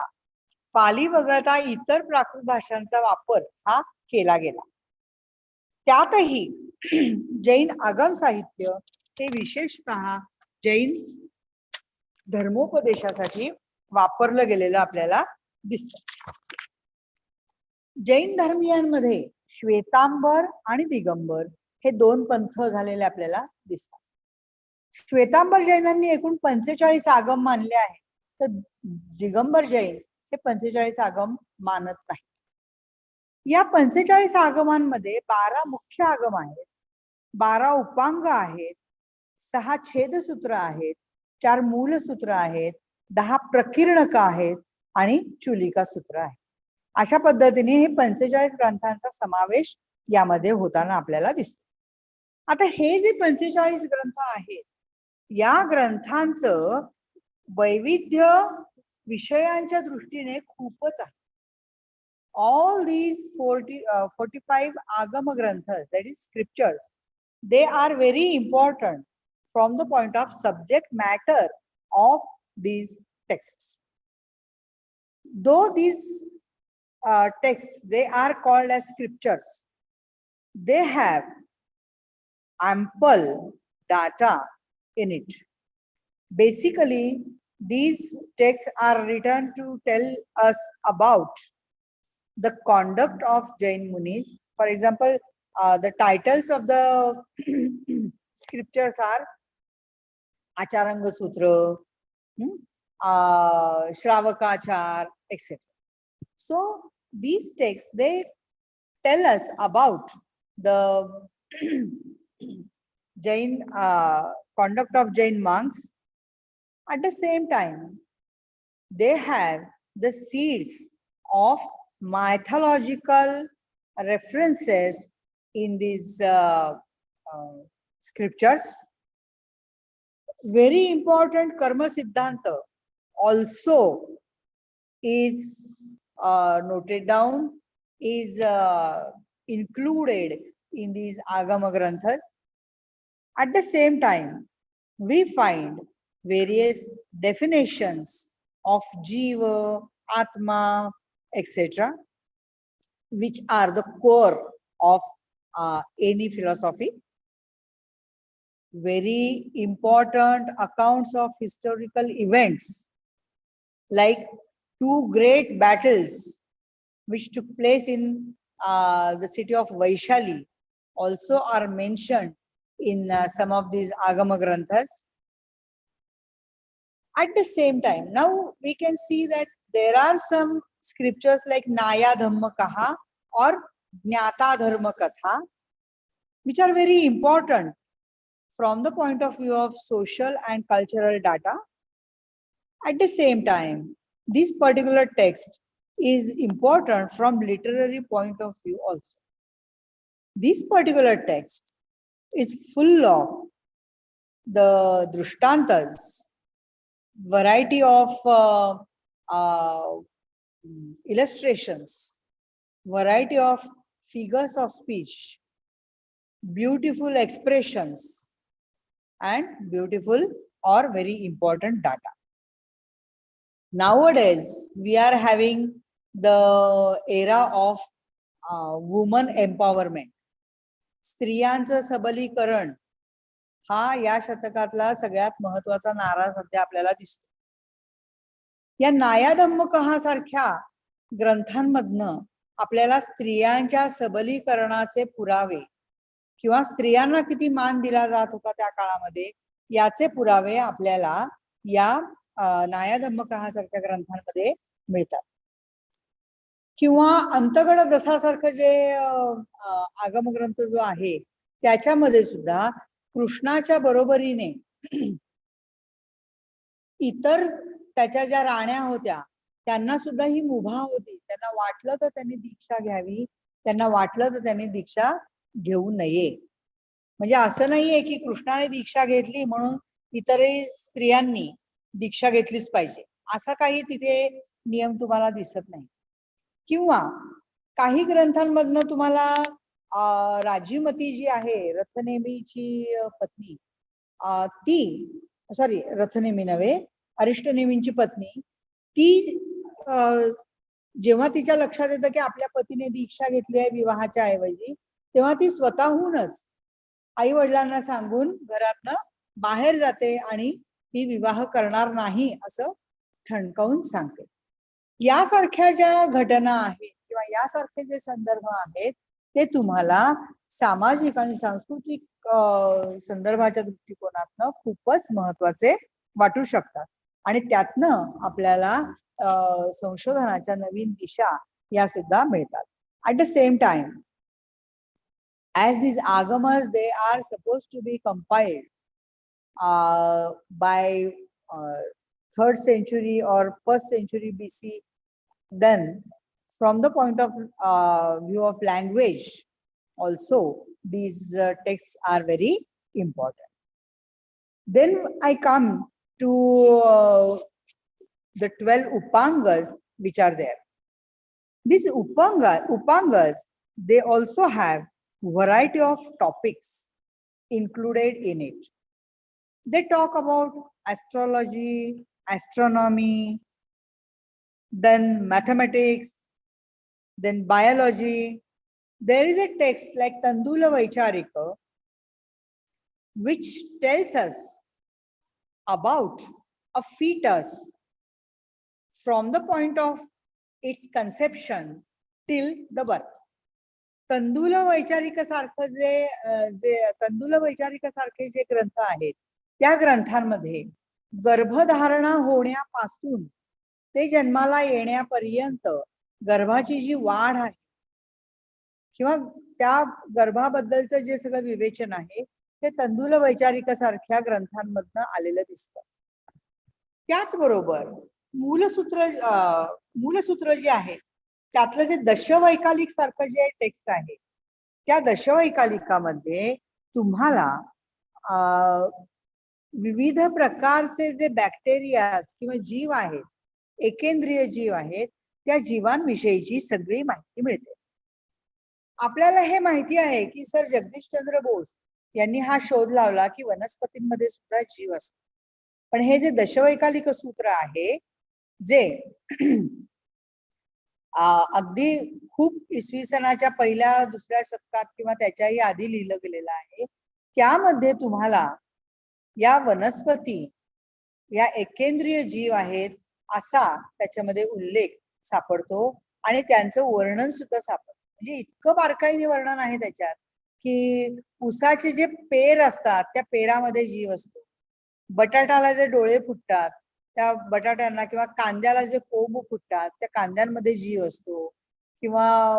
पाली वगळता इतर प्राकृत भाषांचा वापर हा केला गेला. त्यातही जैन आगम साहित्य हे विशेषतः जैन धर्मोपदेशासाठी वापरलं गेलेलं आपल्याला दिसतं. जैन धर्मीयांमध्ये श्वेतांबर आणि दिगंबर हे दोन पंथ झालेले आपल्याला दिसतात. श्वेतांबर जैनांनी एकूण 45 आगम मानले आहेत, तर दिगंबर जैन हे 45 आगम मानत नाहीत. या 45 आगमांमध्ये 12 मुख्य आगम आहेत, 12 उपांग आहेत, 6 छेदसूत्र आहेत, 4 मूलसूत्र आहेत, 10 प्रकीर्णक आहेत आणि चुलिका सूत्र आहे. अशा पद्धतीने हे 45 ग्रंथांचा समावेश यामध्ये होताना आपल्याला दिसतो. आता हे जे 45 ग्रंथ आहेत या ग्रंथांचं वैविध्य विषयांच्या दृष्टीने खूपच आहे. All these 45 agama granthas, that is scriptures, they are very important from the point of subject matter of these texts. Though these texts, they are called as scriptures, they have ample data in it. Basically, these texts are written to tell us about the conduct of Jain Munis. For example, the titles of the scriptures are Acharanga Sutra, Shravakachar, etc. So these texts, they tell us about the Jain conduct of Jain monks. At the same time, they have the seeds of mythological references in these scriptures. Very important karma siddhanta also is noted down, is included in these Agama Granthas. At the same time, we find various definitions of Jiva, Atma, etc., which are the core of any philosophy. Very important accounts of historical events, like 2 great battles which took place in the city of Vaishali, also are mentioned in some of these Agama Granthas. At the same time, now we can see that there are some scriptures like Naya Dhamma Kaha or Jnata Dharma Katha, which are very important from the point of view of social and cultural data. At the same time, this particular text is important from literary point of view also. This particular text is full of the drishtantas, variety of illustrations, variety of figures of speech, beautiful expressions, and beautiful or very important data. Nowadays, we are having the era of woman empowerment. स्त्रियांचं सबलीकरण हा या शतकातला सगळ्यात महत्वाचा नारा सध्या आपल्याला दिसतो. या नायाधम्मकहासारख्या ग्रंथांमधनं आपल्याला स्त्रियांच्या सबलीकरणाचे पुरावे किंवा स्त्रियांना किती मान दिला जात होता त्या काळामध्ये याचे पुरावे आपल्याला या नायाधम्मकहासारख्या ग्रंथांमध्ये मिळतात. किंवा अंतगड दसासारखं जे आगमग्रंथ जो आहे त्याच्यामध्ये सुद्धा कृष्णाच्या बरोबरीने इतर त्याच्या ज्या राण्या होत्या त्यांना सुद्धा ही मुभा होती. त्यांना वाटलं तर त्यांनी दीक्षा घ्यावी, त्यांना वाटलं तर त्यांनी दीक्षा घेऊ नये. म्हणजे असं नाहीये की कृष्णाने दीक्षा घेतली म्हणून इतरही स्त्रियांनी दीक्षा घेतलीच पाहिजे, असा काही तिथे नियम तुम्हाला दिसत नाही. किंवा काही ग्रंथांमधनं तुम्हाला राजीमती जी आहे रथनेमीची पत्नी, ती रथनेमी नव्हे अरिष्टनेमींची पत्नी, ती जेव्हा तिच्या लक्षात येतं की आपल्या पतीने दीक्षा घेतली आहे विवाहाच्या ऐवजी, तेव्हा ती स्वतःहूनच आई वडिलांना सांगून घरातनं बाहेर जाते आणि ती विवाह करणार नाही असं ठणकावून सांगते. यासारख्या ज्या घटना आहेत किंवा यासारखे जे संदर्भ आहेत ते तुम्हाला सामाजिक आणि सांस्कृतिक संदर्भाच्या दृष्टिकोनातनं खूपच महत्वाचे वाटू शकतात आणि त्यातनं आपल्याला संशोधनाच्या नवीन दिशा या सुद्धा मिळतात. At the same time, as these agamas, they are supposed to be compiled by 3rd century or 1st century BC, then from the point of view of language also these texts are very important. Then I come to the 12 Upangas which are there. These Upangas, they also have variety of topics included in it. They talk about astrology, astronomy, then mathematics, then biology. There is a text like Tandula Vaicharika which tells us about a fetus from the point of its conception till the birth. तंदुल वैचारिक सारखं जे तंदुल वैचारिक सारखे जे ग्रंथ आहेत त्या ग्रंथांमध्ये गर्भधारणा होण्यापासून ते जन्माला येण्यापर्यंत गर्भाची जी वाढ आहे किंवा त्या गर्भाबद्दलचं जे सगळं विवेचन आहे ते तंदुल वैचारिक सारख्या ग्रंथांमधनं आलेलं दिसतं. त्याचबरोबर मूलसूत्र जे आहे त्यातलं जे दशवैकालिक सारखं जे टेक्स्ट आहे त्या दशवैकालिकामध्ये तुम्हाला विविध प्रकारचे जे बॅक्टेरियाज किंवा जीव आहेत, एकेंद्रिय जीव आहेत, त्या जीवांविषयीची सगळी माहिती मिळते. आपल्याला हे माहिती आहे की सर जगदीशचंद्र बोस यांनी हा शोध लावला की वनस्पतींमध्ये सुद्धा जीव असतो. पण हे जे दशवैकालिक सूत्र आहे जे अगदी खूप इसवी सनाच्या पहिल्या दुसऱ्या शतकात किंवा त्याच्याही आधी लिहिलं गेलेलं आहे, त्यामध्ये तुम्हाला या वनस्पती या एकेंद्रिय जीव आहेत असा त्याच्यामध्ये उल्लेख सापडतो आणि त्यांचं वर्णन सुद्धा सापडतं. म्हणजे इतकं बारकाईने वर्णन आहे त्याच्यात की ऊसाचे जे पेर असतात त्या पेरामध्ये जीव असतो, बटाट्याला जे डोळे फुटतात त्या बटाट्यांना किंवा कांद्याला जे कोंब फुटतात त्या कांद्यांमध्ये जीव असतो, किंवा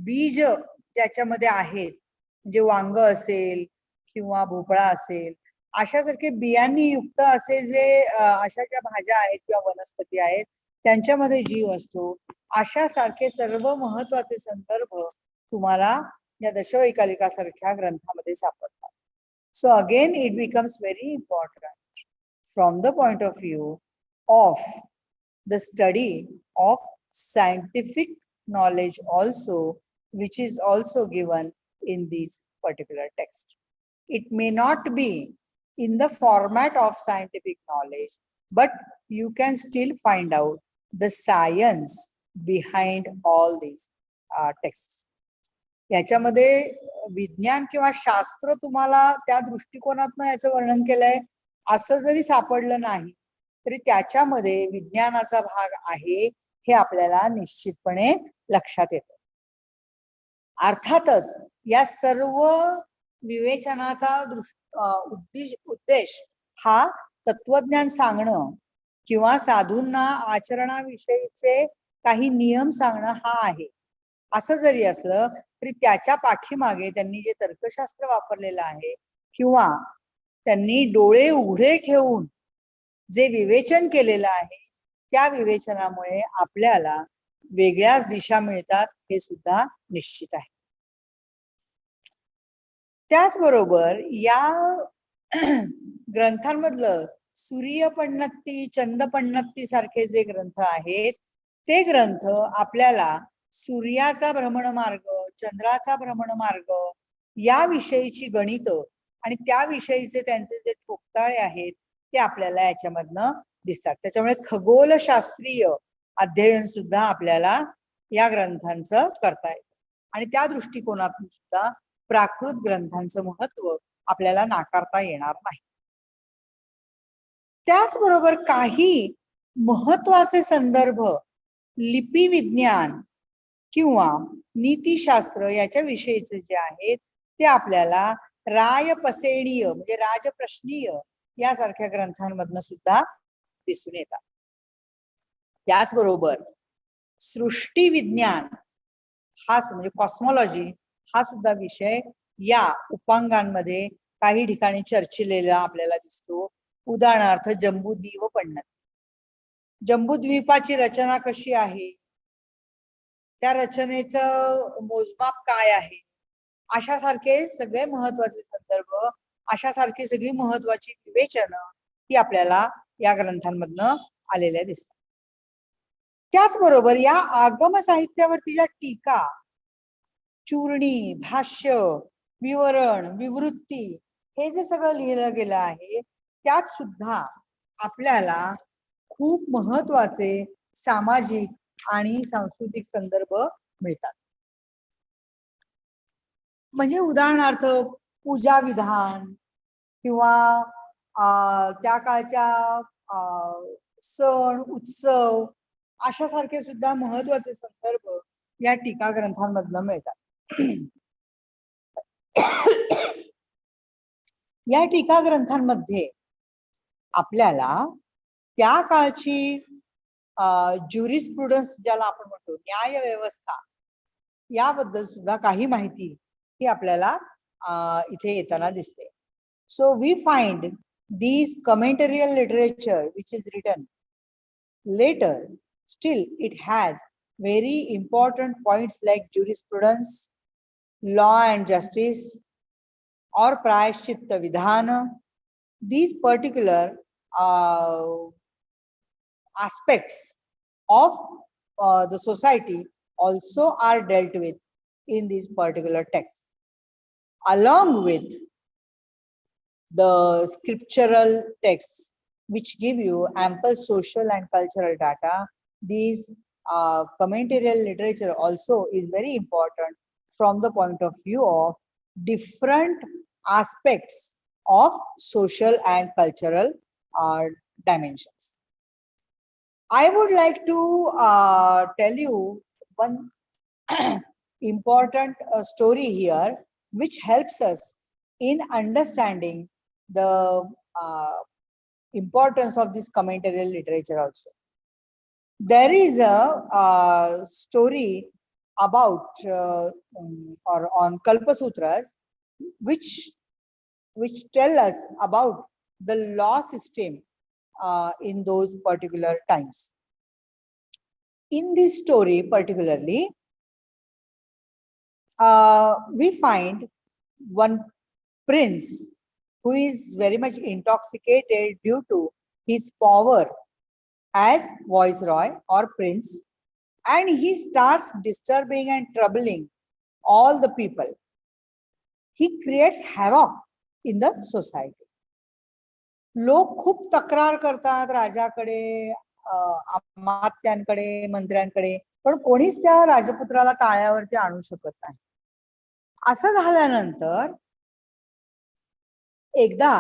बीज ज्याच्यामध्ये आहेत म्हणजे वांग असेल किंवा भोपळा असेल अशासारखे बियांनी युक्त असे जे अशा ज्या भाज्या आहेत किंवा वनस्पती आहेत त्यांच्यामध्ये जीव असतो. अशा सारखे सर्व महत्वाचे संदर्भ तुम्हाला या दशवैकालिकासारख्या ग्रंथामध्ये सापडतात. So again it becomes very important from the point of view of the study of scientific knowledge also, which is also given in these particular text. It may not be in the format of scientific knowledge, but you can still find out the science behind all these texts. याच्यामध्ये विज्ञान किंवा शास्त्र तुम्हाला त्या दृष्टिकोनातून याचं वर्णन केलंय असं जरी सापडलं नाही तरी त्याच्यामध्ये विज्ञानाचा भाग आहे हे आपल्याला निश्चितपणे लक्षात येतं. अर्थातच या सर्व विवेचनाचा उद्देश हा तत्वज्ञान सांगणं किंवा साधूंना आचरणाविषयीचे काही नियम सांगणं हा आहे. असं जरी असलं तरी त्याच्या पाठीमागे त्यांनी जे तर्कशास्त्र वापरलेलं आहे किंवा त्यांनी डोळे उघडे ठेवून जे विवेचन केलेलं आहे त्या विवेचनामुळे आपल्याला वेगळ्याच दिशा मिळतात हे सुद्धा निश्चित आहे. त्याचबरोबर या ग्रंथांमधलं सूर्यपण्णत्ती, चंदपण्णत्ती सारखे जे ग्रंथ आहेत ते ग्रंथ आपल्याला सूर्याचा भ्रमणमार्ग, चंद्राचा भ्रमणमार्ग याविषयीची गणित आणि त्याविषयीचे त्यांचे जे ठोकताळे आहेत ते आपल्याला याच्यामधनं दिसतात. त्याच्यामुळे खगोलशास्त्रीय अध्ययन सुद्धा आपल्याला या ग्रंथांचं करता येतं आणि त्या दृष्टिकोनातून सुद्धा प्राकृत ग्रंथांचं महत्व आपल्याला नाकारता येणार नाही. त्याचबरोबर काही महत्वाचे संदर्भ लिपी विज्ञान किंवा नीतिशास्त्र याच्या विषयीचे जे आहेत ते आपल्याला रायपसेणीय म्हणजे राजप्रश्नीय यासारख्या ग्रंथांमधनं सुद्धा दिसून येतात. त्याचबरोबर सृष्टी विज्ञान हा म्हणजे कॉस्मॉलॉजी हा सुद्धा विषय या उपांगांमध्ये काही ठिकाणी चर्चिलेला आपल्याला दिसतो. उदाहरणार्थ जम्बूद्वीप पण्णत, जम्बूद्वीपाची रचना कशी आहे, त्या रचनेचं मोजमाप काय आहे, अशासारखे सगळे महत्वाचे संदर्भ, अशासारखी सगळी महत्वाची विवेचनं ही आपल्याला या ग्रंथांमधनं आलेल्या दिसतात. त्याचबरोबर या आगम साहित्यावरती ज्या टीका, चूर्णी, भाष्य, विवरण, विवृत्ती हे जे सगळं लिहिलं गेलं आहे त्यात सुद्धा आपल्याला खूप महत्वाचे सामाजिक आणि सांस्कृतिक संदर्भ मिळतात. म्हणजे उदाहरणार्थ पूजा विधान किंवा त्या काळच्या सण उत्सव अशासारखे सुद्धा महत्वाचे संदर्भ या टीका ग्रंथांमधनं मिळतात. या टीका ग्रंथांमध्ये आपल्याला त्या काळची ज्युरिस्प्रुडन्स ज्याला आपण म्हणतो, न्याय व्यवस्था, याबद्दल सुद्धा काही माहिती ही आपल्याला इथे येताना दिसते. So we find these commentarial literature which is written later, still it has very important points like jurisprudence, law and justice, or prayashchitta vidhana. These particular aspects of the society also are dealt with in these particular texts, along with the scriptural texts which give you ample social and cultural data. These commentarial literature also is very important from the point of view of different aspects of social and cultural dimensions. I would like to tell you one important story here which helps us in understanding the importance of this commentarial literature also. There is a story about or on Kalpasutras which tell us about the law system in those particular times. In this story particularly, we find one prince who is very much intoxicated due to his power as viceroy or prince, and he starts disturbing and troubling all the people. He creates havoc in the society. लोक खूप तक्रार करतात राजाकडे, अमात्यांकडे, मंत्र्यांकडे, पण कोणीच त्या राजपुत्राला ताळ्यावरती आणू शकत नाही. असं झाल्यानंतर एकदा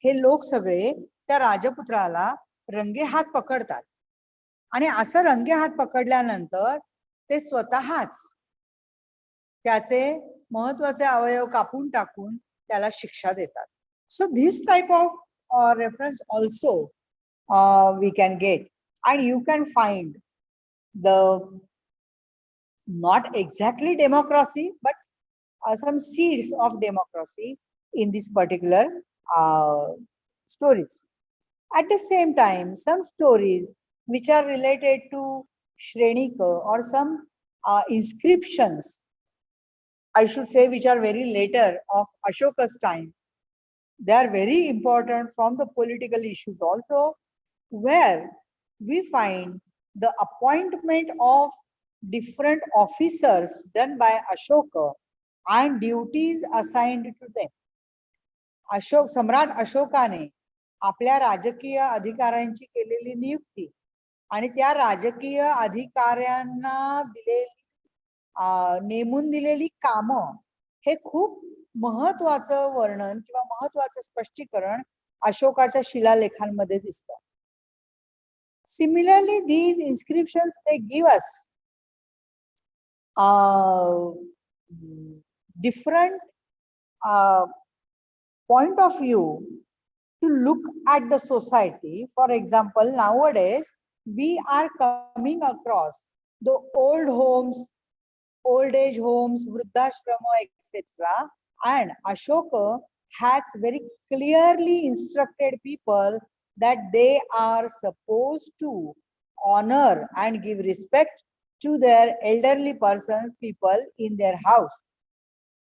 हे लोक सगळे त्या राजपुत्राला रंगेहात पकडतात, आणि असं रंगेहात पकडल्यानंतर ते स्वतःच त्याचे महत्वाचे अवयव कापून टाकून त्याला शिक्षा देतात. So this type of reference also we can get, and you can find the not exactly democracy but some seeds of democracy in this particular stories. At the same time, some stories which are related to Shrenika or some inscriptions, I should say, which are very later of Ashoka's time, they are very important from the political issues also, where we find the appointment of different officers done by Ashoka and duties assigned to them. सम्राट अशोकाने आपल्या राजकीय अधिकाऱ्यांची केलेली नियुक्ती आणि त्या राजकीय अधिकाऱ्यांना नेमून दिलेली कामं, हे खूप महत्वाचं वर्णन किंवा महत्वाचं स्पष्टीकरण अशोकाच्या शिलालेखांमध्ये दिसतं. Similarly, these inscriptions, they give us different point of view to look at the society. For example, nowadays we are coming across the old homes, old age homes, vruddashrama, etc. And Ashoka has very clearly instructed people that they are supposed to honor and give respect to their elderly persons, people in their house.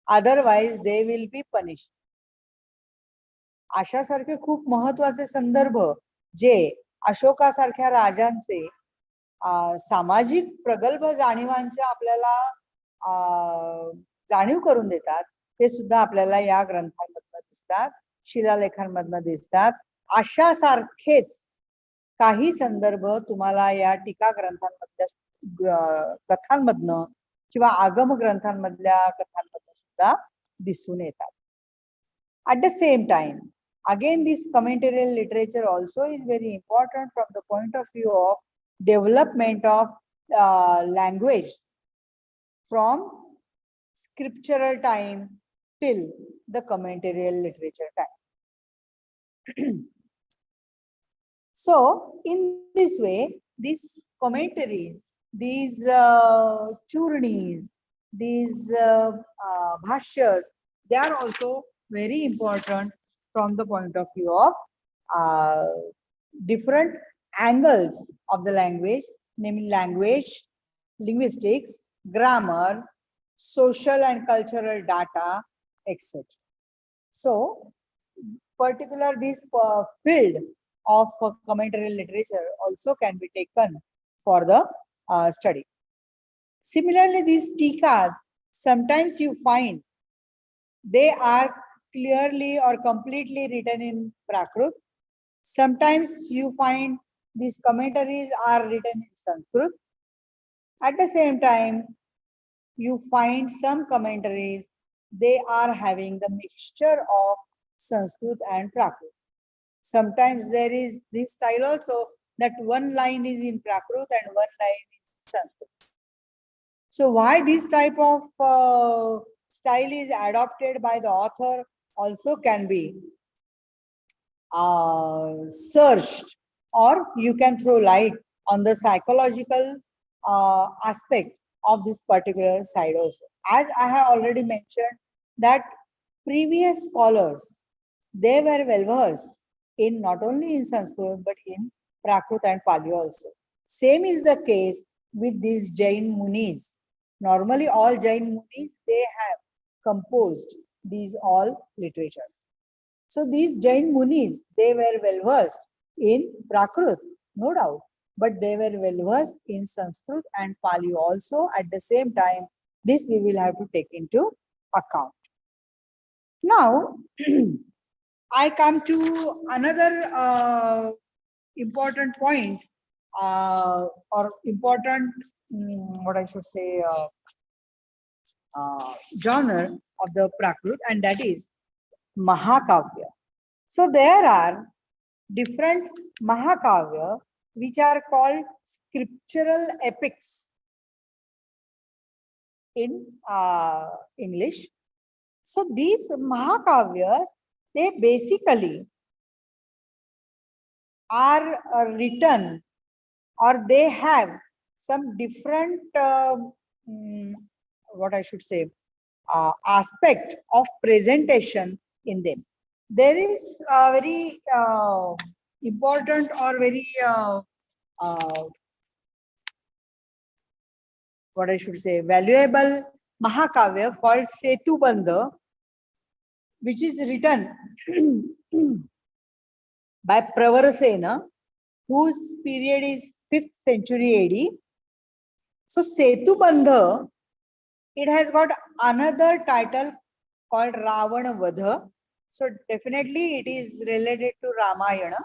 Otherwise, they will be punished. अशासारखे खूप महत्वाचे संदर्भ जे अशोकासारख्या राजांचे सामाजिक प्रगल्भ जाणीवांच्या आपल्याला जाणीव करून देतात, ते सुद्धा आपल्याला या ग्रंथांमधनं दिसतात, शिलालेखांमधनं दिसतात. अशा सारखेच काही संदर्भ तुम्हाला या टीका ग्रंथांमधल्या कथांमधनं किंवा आगम ग्रंथांमधल्या कथांमधनं सुद्धा दिसून येतात. At the same time, again, this commentarial literature also is very important from the point of view of development of language from scriptural time till the commentarial literature time. So in this way, these commentaries, these churnis, these bhashyas, they are also very important from the point of view of uh, different angles of the language, namely language, linguistics, grammar, social and cultural data, etc. So, particular this field of commentary literature also can be taken for the study. Similarly, these tikas, sometimes you find they are clearly or completely written in Prakrit. Sometimes you find these commentaries are written in Sanskrit. At the same time, you find some commentaries, they are having the mixture of Sanskrit and Prakrit. Sometimes there is this style also that one line is in Prakrit and one line is Sanskrit. So why this type of style is adopted by the author also can be searched, or you can throw light on the psychological aspect of this particular side also. As I have already mentioned that previous scholars, they were well versed in not only in Sanskrit but in Prakrit and Pali also. Same is the case with these Jain Munis. Normally all Jain Munis, they have composed these all literatures. So these Jain Munis, they were well versed in Prakrit, no doubt, but they were well versed in Sanskrit and Pali also at the same time. This we will have to take into account. Now, I come to another important point or important, what I should say, genre of the Prakrit, and that is Mahakavya. So there are different Mahakavya which are called scriptural epics in English. So these Mahakavyas, they basically are written, or they have some different, what I should say, aspect of presentation in them. There is a very important or very what I should say, valuable Mahakavya called Setubandha, which is written by Pravarasena, whose period is 5th century AD. So Setubandha, it has got another title called Ravana Vadha. So definitely it is related to Ramayana.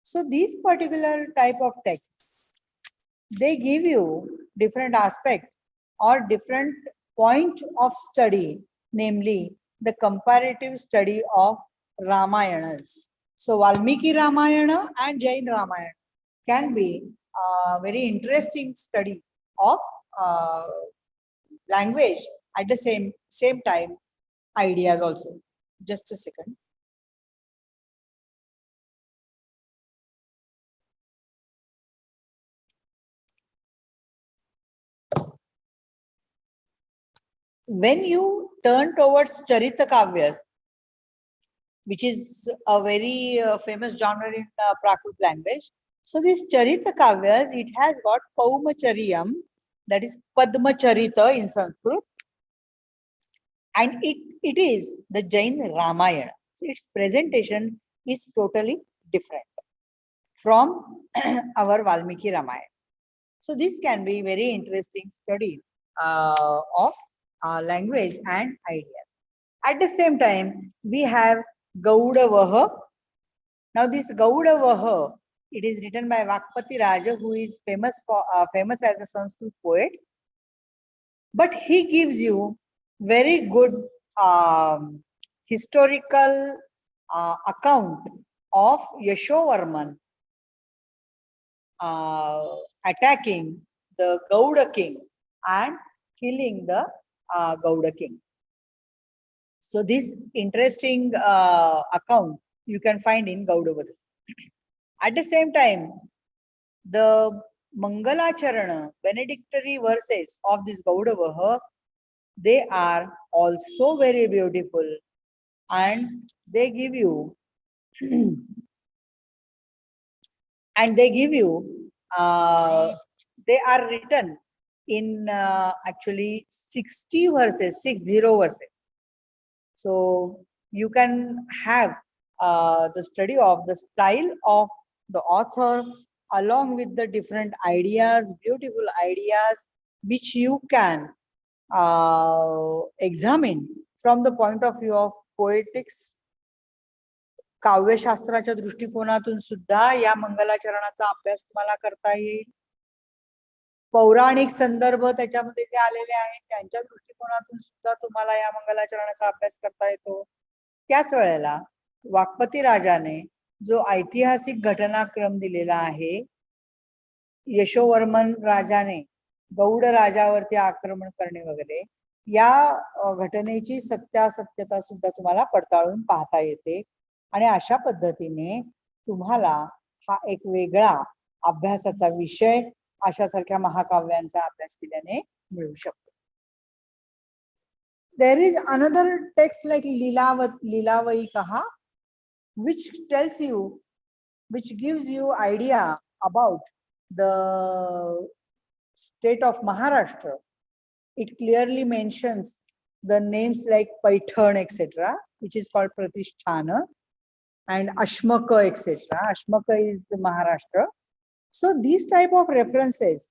So these particular type of texts, they give you different aspect or different point of study, namely the comparative study of Ramayanas. So Valmiki Ramayana and Jain Ramayana can be a very interesting study of language, at the same time ideas also. Just a second. When you turn towards Charita Kavyas, which is a very famous genre in Prakrit language. So this Charita Kavyas, it has got Paumachariyam, that is Padmacharita in Sanskrit, and it is the Jain Ramayana. So its presentation is totally different from our Valmiki Ramayana. So this can be very interesting study of language and ideas. At the same time, we have Gauda Vaha. Now this Gauda Vaha, it is written by Vakpati Raja, who is famous as a Sanskrit poet. But he gives you very good historical account of Yashovarman attacking the Gauda king and killing the Gauda king. So this interesting account you can find in Gaudavada. At the same time, the Mangalacharana, benedictory verses of this Gaudavaha, they are also very beautiful, and they give you and they give you they are written in actually 60 verses, 60 verses. So you can have the study of the style of the author along with the different ideas, beautiful ideas, which you can examine from the point of view of poetics. काव्यशास्त्राच्या दृष्टिकोनातून सुद्धा या मंगलाचरणाचा अभ्यास तुम्हाला करता येईल. पौराणिक संदर्भ त्याच्यामध्ये जे आलेले आहेत त्यांच्या दृष्टिकोनातून सुद्धा तुम्हाला या मंगलाचरणाचा अभ्यास करता येतो. त्याच वेळेला वाक्पती राजाने जो ऐतिहासिक घटनाक्रम दिलेला आहे, यशोवर्मन राजाने गौड राजावरती आक्रमण करणे वगैरे, या घटनेची सत्यासत्यता सुद्धा तुम्हाला पडताळून पाहता येते. आणि अशा पद्धतीने तुम्हाला हा एक वेगळा अभ्यासाचा विषय अशासारख्या महाकाव्यांचा अभ्यास केल्याने मिळू शकतो. There is another text like Lilavai Kaha, which tells you, which gives you idea about the state of Maharashtra. It clearly mentions the names like Paithan, etc., which is called Pratisthana, and Ashmaka, etc. Ashmaka is the Maharashtra. So these type of references,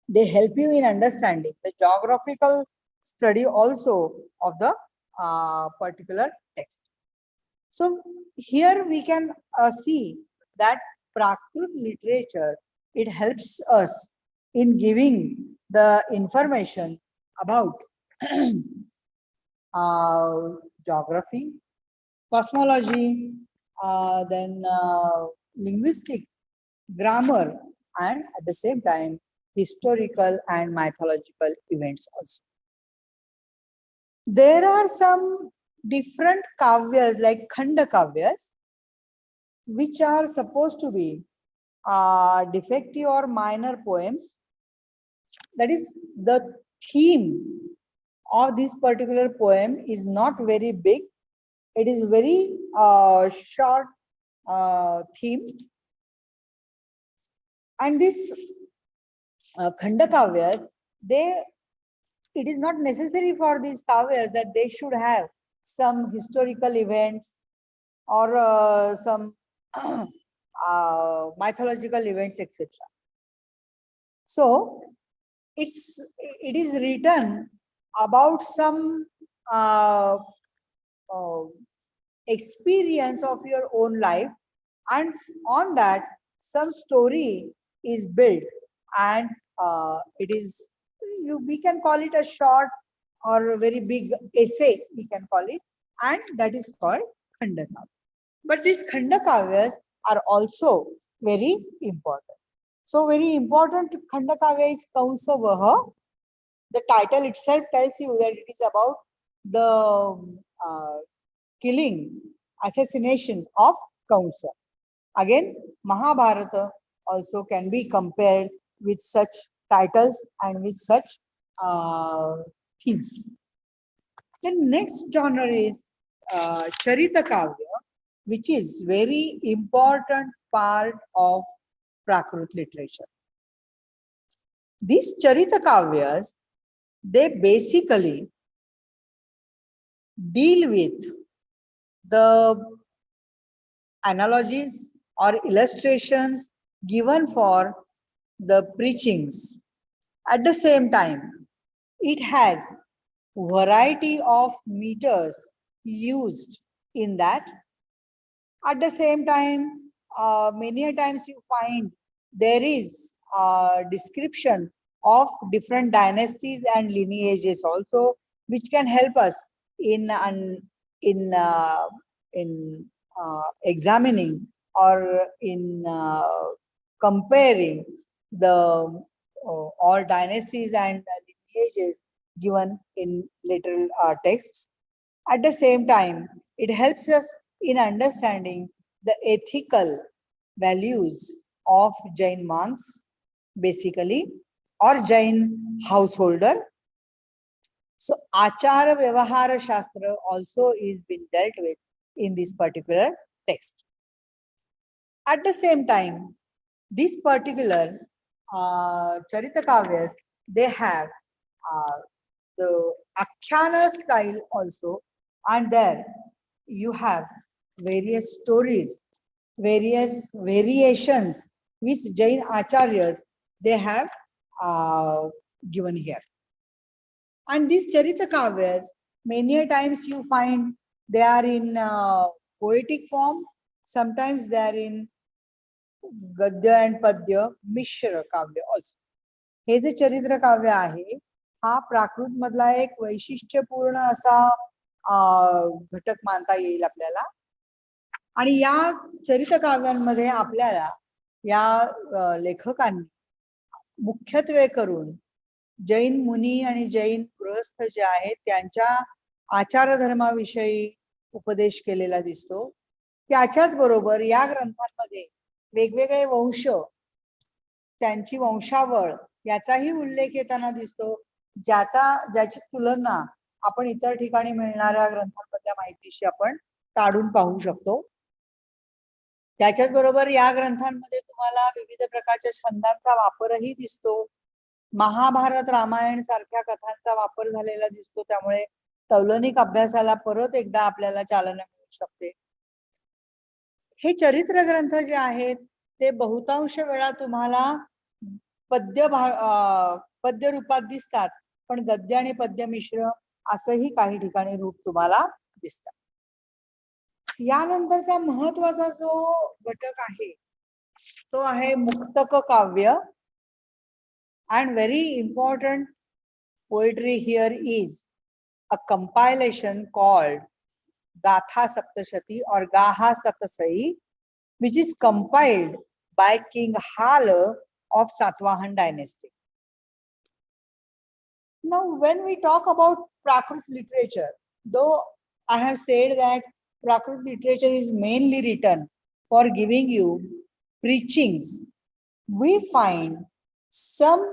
they help you in understanding the geographical study also of the particular text. So here we can see that Prakrit literature, it helps us in giving the information about geography, cosmology, then linguistic, grammar, and at the same time historical and mythological events also. There are some different kavyas like khanda kavyas, which are supposed to be defective or minor poems. That is, the theme of this particular poem is not very big. It is very short theme. And this khanda kavyas, it is not necessary for these kavyas that they should have some historical events or some mythological events, etc. So it is written about some experience of your own life, and on that some story is built, and it is, we can call it a short or a very big essay, we can call it, and that is called khanda kavya. But these khanda kavyas are also very important. So very important khanda kavya is Kausavaha. The title itself tells you that it is about the killing, assassination of Kausa. Again, Mahabharata also can be compared with such titles and with such themes. The next genre is Charita Kavya, which is very important part of Prakrit literature. These Charita Kavyas, they basically deal with the analogies or illustrations given for the preachings. At the same time, it has variety of meters used in that. At the same time, many a times you find there is a description of different dynasties and lineages also, which can help us in examining or in comparing the all dynasties and lineages given in literal texts. At the same time, it helps us in understanding the ethical values of Jain monks, basically, or Jain householder. So, Achara Vyavahara Shastra also is being dealt with in this particular text. At the same time, this particular Charita Kavyas, they have the Akhyana style also, and there you have various stories, various variations which Jain Acharyas they have given here. And these Charita Kavyas, many a times you find they are in poetic form, sometimes they are in Gadya and Padya Mishra Kavya also. हे जे चरित्र काव्य आहे हा प्राकृत मधला एक वैशिष्ट्यपूर्ण असा घटक मानता येईल आपल्याला. आणि या चरित्र काव्यांमध्ये आपल्याला या लेखकांनी मुख्यत्वे करून जैन मुनी आणि जैन गृहस्थ जे आहेत त्यांच्या आचारधर्माविषयी उपदेश केलेला दिसतो. त्याच्याच बरोबर या ग्रंथांमध्ये वेगवेगळे वंश, त्यांची वंशावळ याचाही उल्लेख येताना दिसतो, ज्याची तुलना आपण इतर ठिकाणी मिळणाऱ्या ग्रंथांमधल्या माहितीशी आपण काढून पाहू शकतो. त्याच्याच बरोबर या ग्रंथांमध्ये तुम्हाला विविध प्रकारच्या छंदांचा वापरही दिसतो. महाभारत रामायण सारख्या कथांचा वापर झालेला दिसतो. त्यामुळे तौलनिक अभ्यासाला परत एकदा आपल्याला चालना मिळू शकते. हे चरित्र ग्रंथ जे आहेत ते बहुतांश वेळा तुम्हाला पद्य रूपात दिसतात, पण गद्य आणि पद्य मिश्र असंही काही ठिकाणी रूप तुम्हाला दिसतात. यानंतरचा महत्वाचा जो घटक आहे तो आहे मुक्तक काव्य. And very important poetry here is a compilation called Gatha Saptashati or Gaha Satasai, which is compiled by King Hala of Satvahan dynasty. Now, when we talk about Prakrit literature, though I have said that Prakrit literature is mainly written for giving you preachings, we find some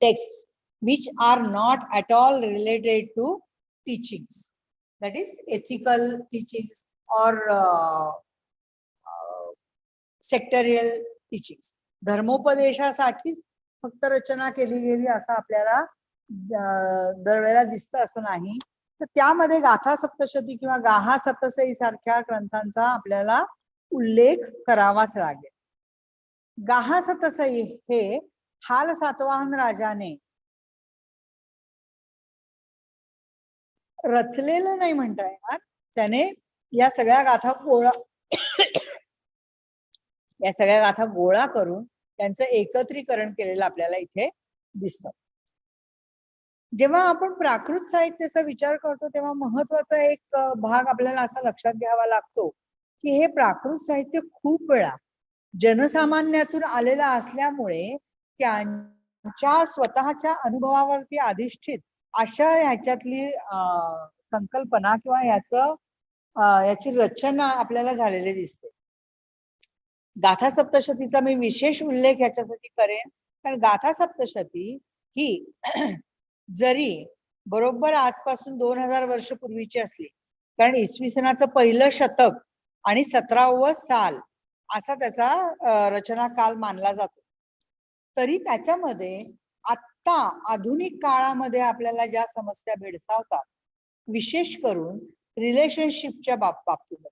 texts which are not at all related to teachings, that is ethical teachings or sectorial teachings. धर्मोपदेशासाठी फक्त रचना केली गेली असं आपल्याला दरवेळेला दिसतं असं नाही. तर त्यामध्ये गाथा सप्तशती किंवा गाहा सतसई सारख्या ग्रंथांचा आपल्याला उल्लेख करावाच लागेल. गाहा सतसई हे हाल सातवाहन राजाने रचलेलं नाही म्हणता येणार, त्याने या सगळ्या गाथा गोळा करून त्यांचं एकत्रीकरण केलेलं आपल्याला इथे दिसतं. जेव्हा आपण प्राकृत साहित्याचा विचार करतो तेव्हा महत्वाचा एक भाग आपल्याला असा लक्षात घ्यावा लागतो की हे प्राकृत साहित्य खूप वेळा जनसामान्यातून आलेला असल्यामुळे त्यांच्या स्वतःच्या अनुभवावरती अधिष्ठित अशा ह्याच्यातली संकल्पना किंवा याची रचना आपल्याला झालेली दिसते. गाथा सप्तशतीचा मी विशेष उल्लेख याच्यासाठी करेन, कारण गाथा सप्तशती ही जरी बरोबर आजपासून 2000 वर्ष पूर्वीची असली, कारण इसवी सनाचं पहिलं शतक आणि 17वे साल असा त्याचा रचना काल मानला जातो, तरी त्याच्यामध्ये आत्ता आधुनिक काळामध्ये आपल्याला ज्या समस्या भेडसावतात, विशेष करून रिलेशनशिपच्या बाबतीमध्ये,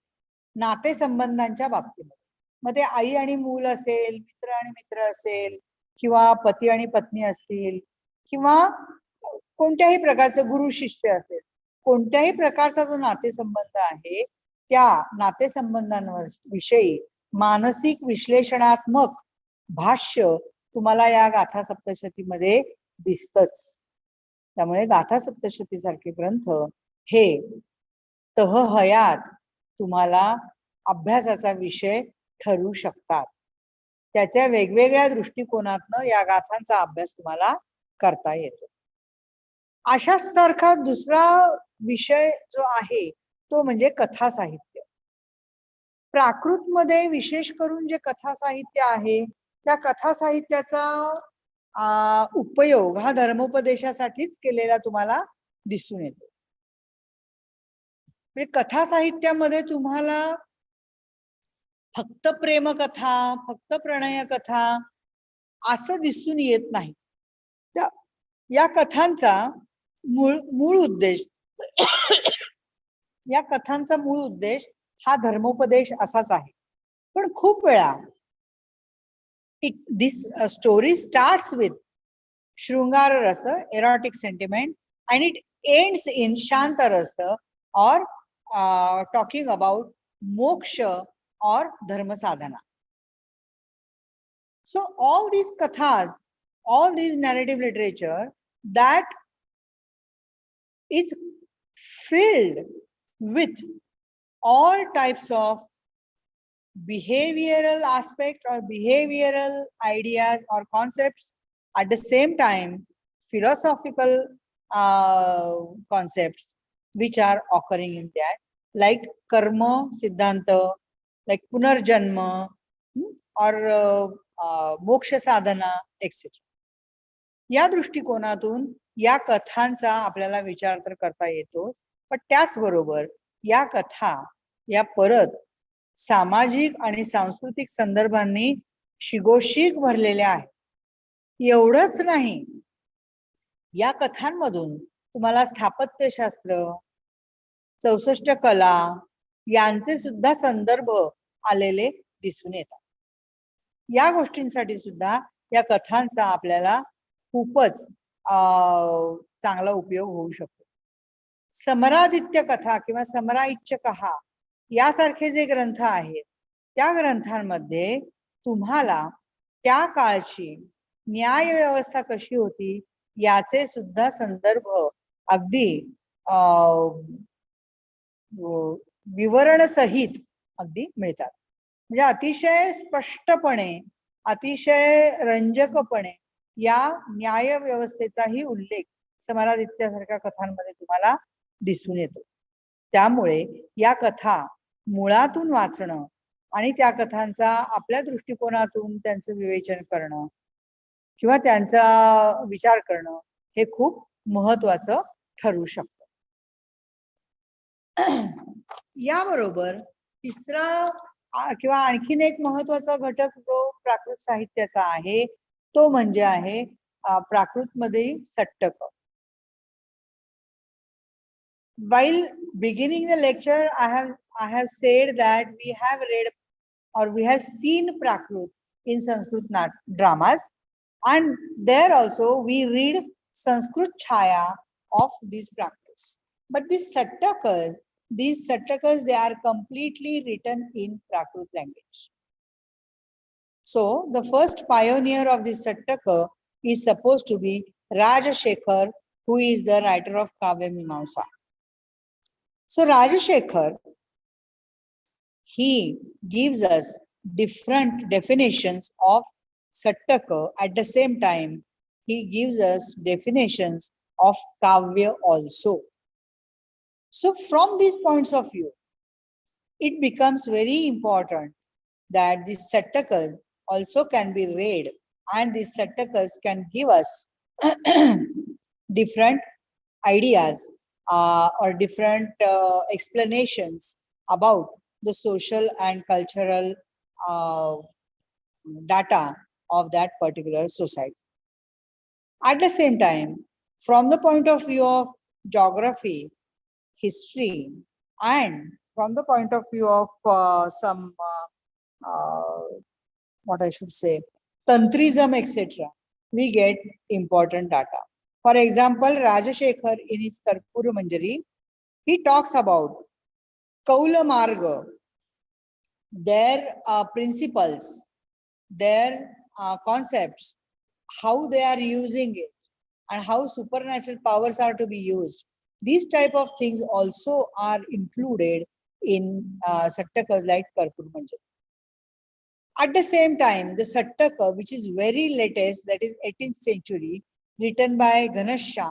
नातेसंबंधांच्या बाबतीमध्ये, मग ते आई आणि मूल असेल, मित्र आणि मित्र असेल, किंवा पती आणि पत्नी असतील, किंवा कोणत्याही प्रकारचं गुरु शिष्य असेल, कोणत्याही प्रकारचा जो नातेसंबंध आहे त्या नातेसंबंधांवर विषयी मानसिक विश्लेषणात्मक भाष्य तुम्हाला या गाथा सप्तशतीमध्ये दिसतच. त्यामुळे गाथा सप्तशती सारखे ग्रंथ हे तहहयात तुम्हाला अभ्यासाचा विषय ठरू शकतात. त्याच्या वेगवेगळ्या दृष्टिकोनातनं या गाथांचा अभ्यास तुम्हाला करता येतो. अशा सारखा दुसरा विषय जो आहे तो म्हणजे कथा साहित्य. प्राकृत मध्ये विशेष करून जे कथा साहित्य आहे त्या कथा साहित्याचा उपयोग हा धर्मोपदेशासाठीच केलेला तुम्हाला दिसून येतो. म्हणजे कथा साहित्यामध्ये तुम्हाला फक्त प्रेमकथा, फक्त प्रणय कथा असं दिसून येत नाही. या कथांचा मूळ उद्देश या कथांचा मूळ उद्देश हा धर्मोपदेश असाच आहे. पण खूप वेळा दिस स्टोरी स्टार्ट्स विथ शृंगार रस, erotic sentiment, and it ends in shanta rasa or talking about moksha or dharma sadhana. So all these kathas, all these narrative literature that is filled with all types of behavioral aspect or behavioral ideas or concepts, at the same time philosophical concepts which are occurring in that, like karma siddhanta, like punarjanma, or moksha sadhana, etc. या दृष्टिकोनातून या कथांचा आपल्याला विचार तर करता येतो, पण त्याचबरोबर या कथा या परत सामाजिक आणि सांस्कृतिक संदर्भांनी शिगोशीग भरलेल्या आहेत. एवढंच नाही, या कथांमधून तुम्हाला स्थापत्यशास्त्र, 64 कला यांचे सुद्धा संदर्भ आलेले दिसून येतात. या गोष्टींसाठी सुद्धा या कथांचा आपल्याला खूपच चांगला उपयोग होऊ शकतो. समरादित्य कथा किंवा समराइच्छ कहा यासारखे जे ग्रंथ आहेत त्या ग्रंथांमध्ये तुम्हाला त्या काळची न्याय व्यवस्था कशी होती याचे सुद्धा संदर्भ अगदी विवरण सहित अगदी मिळतात. म्हणजे अतिशय स्पष्टपणे, अतिशय रंजकपणे या न्याय व्यवस्थेचाही उल्लेख समरादित्यासारख्या कथांमध्ये तुम्हाला दिसून येतो. त्यामुळे या कथा मुळातून वाचणं आणि त्या कथांचा आपल्या दृष्टिकोनातून त्यांचं विवेचन करणं किंवा त्यांचा विचार करणं हे खूप महत्वाचं ठरू शकतं. याबरोबर तिसरा किंवा आणखीन एक महत्वाचा घटक जो प्राकृत साहित्याचा आहे तो म्हणजे आहे प्राकृत मध्ये सट्टक. While beginning the lecture, I have said that we have read or we have seen Prakrut in Sanskrit dramas, and there also we read Sanskrit chaya of these Prakruts. But these Sattakas, they are completely written in Prakrut language. So the first pioneer of this Sattaka is supposed to be Rajashree, who is the writer of Kavya Mimamsa. So Rajashree, he gives us different definitions of Sattaka. At the same time, he gives us definitions of Kavya also. So from these points of view, it becomes very important that these Sattakas also can be read, and these Sattakas can give us different ideas or different explanations about the social and cultural data of that particular society. At the same time, from the point of view of geography, history, and from the point of view of what I should say, tantrism, etc., we get important data. For example, Rajashree in his Karpura Manjari, he talks about Kaula Marga, their principles, their concepts, how they are using it, and how supernatural powers are to be used. These type of things also are included in Sattakas like Karpura Manjari. At the same time, the Sattaka, which is very latest, that is 18th century, written by Ganasha,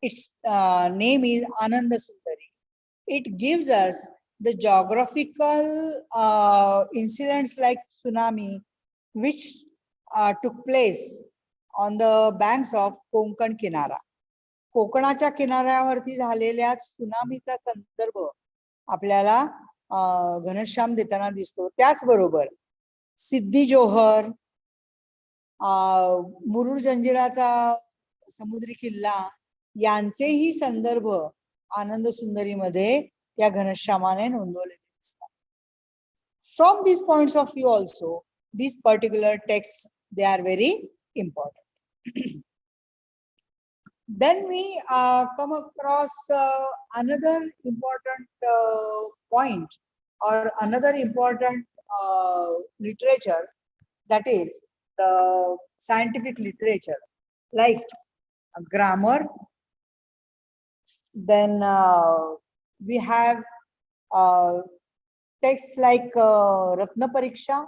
its name is Ananda Sundari. It gives us the geographical incidents like tsunami, which took place on the banks of Konkan Kinara. कोकणाच्या किनाऱ्यावरती झालेल्या त्सुनामीचा संदर्भ आपल्याला घनश्याम देताना दिसतो. त्याचबरोबर सिद्धी जोहर, मुरुड जंजिराचा समुद्री किल्ला यांचेही संदर्भ आनंद सुंदरीमध्ये या घनश्यामाने नोंदवलेले दिसतात. From these points of view also, these particular texts, they are very important. Then we come across another important point or another important literature, that is the scientific literature like grammar. Then we have texts like Ratna Pariksha,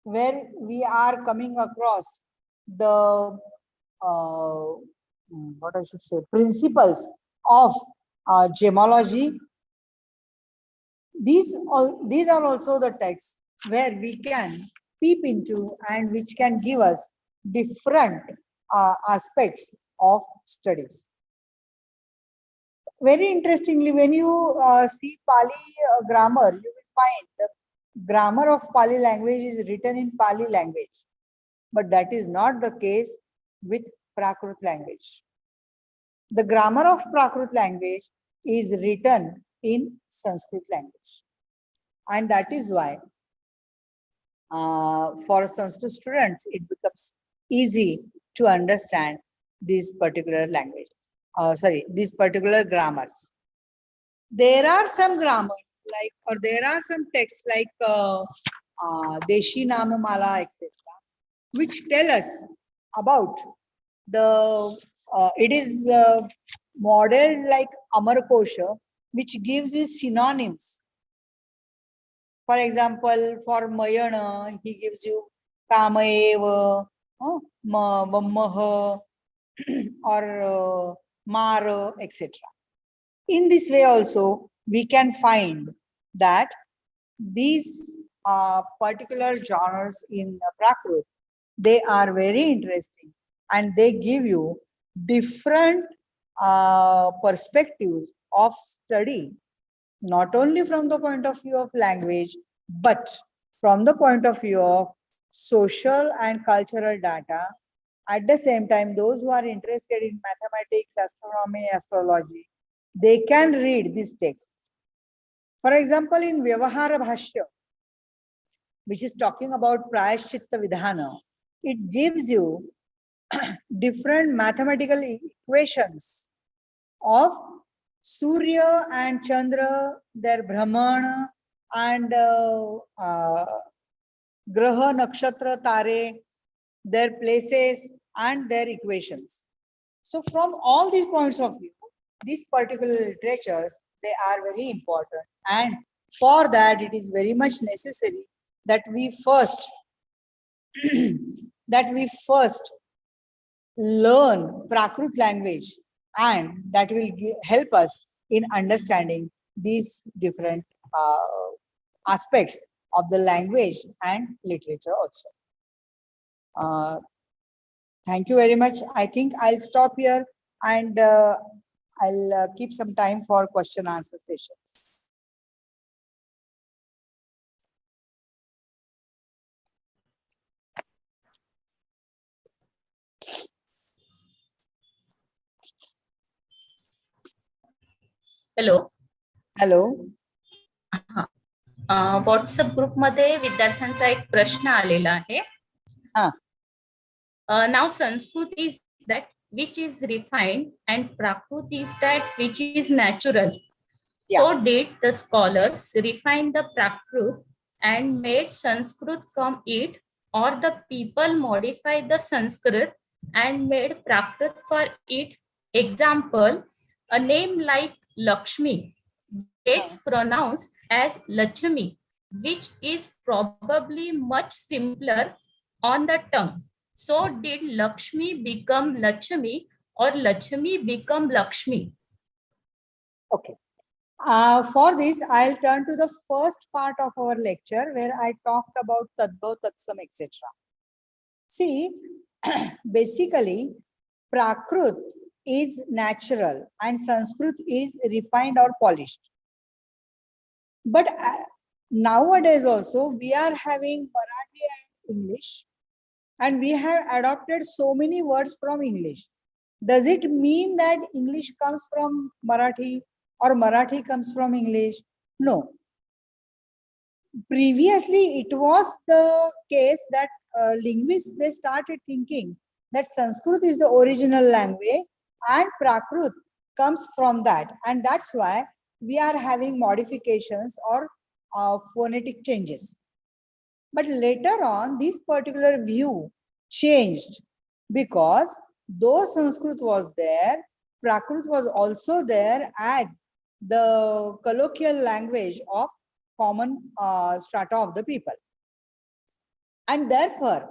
where we are coming across the what I should say, principles of gemology. These are also the texts where we can peep into and which can give us different aspects of studies. Very interestingly, when you see Pali grammar, you will find the grammar of Pali language is written in Pali language, but that is not the case with Prakrit language. The grammar of Prakrit language is written in Sanskrit language, and that is why for Sanskrit students it becomes easy to understand this particular language. These particular grammars. There are some grammars like, or there are some texts like Deshi Namamala, etc., which tell us about the, it is modeled like Amarkosha, which gives you synonyms. For example, for Mayana, he gives you Kamaeva, Mammaha, or Mara, etc. In this way also, we can find that these particular genres in Prakrit, they are very interesting and they give you different perspectives of study, not only from the point of view of language, but from the point of view of social and cultural data. At the same time, those who are interested in mathematics, astronomy, astrology, they can read these texts. For example, in Vyavahara Bhashya, which is talking about Prayaschitta Vidhana, it gives you different mathematical equations of Surya and Chandra, their Brahmana, and Graha, Nakshatra, Tare, their places and their equations. So from all these points of view, these particular literatures, they are very important, and for that it is very much necessary that we first learn Prakrit language, and that will help us in understanding these different aspects of the language and literature also. Thank you very much. I think I'll stop here, and I'll keep some time for question answer sessions. Hello. WhatsApp group मध्ये विद्यार्थ्यांचा एक प्रश्न आलेला आहे. Now Sanskrit is that which is refined and Prakruti is that which is natural. Yeah. So did the scholars refine the Prakrit and made Sanskrit from it, or the people modified the Sanskrit and made Prakrit for it? Example, a name like Lakshmi gets pronounced as Lachmi, which is probably much simpler on the tongue. So did Lakshmi become Lachmi, or Lakshmi become Lakshmi? Okay. For this, I'll turn to the first part of our lecture where I talked about Tadbhav, Tatsam, etc. See, basically, Prakrit is natural and Sanskrit is refined or polished. But nowadays also, we are having Marathi and English, and we have adopted so many words from English. Does it mean that English comes from Marathi or Marathi comes from English? No. Previously, it was the case that linguists, they started thinking that Sanskrit is the original language and Prakrit comes from that. And that's why we are having modifications or phonetic changes. But later on, this particular view changed because though Sanskrit was there, Prakrit was also there as the colloquial language of common strata of the people. And therefore,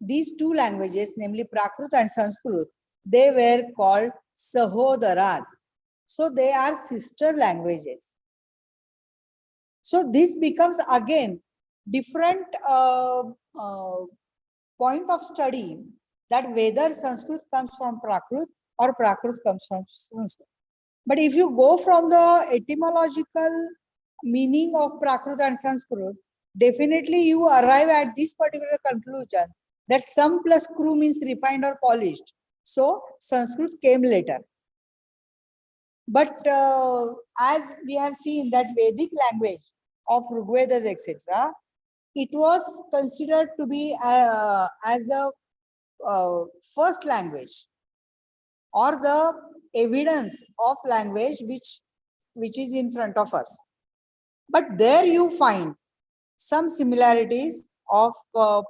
these two languages, namely Prakrit and Sanskrit, they were called Sahodaras. So they are sister languages. So this becomes again different point of study, that whether Sanskrit comes from Prakrit or Prakrit comes from Sanskrit. But if you go from the etymological meaning of Prakrit and Sanskrit, definitely you arrive at this particular conclusion that sam plus kru means refined or polished. So Sanskrit came later. But as we have seen that Vedic language of Rigvedas, etc., it was considered to be as the first language or the evidence of language which is in front of us. But there you find some similarities of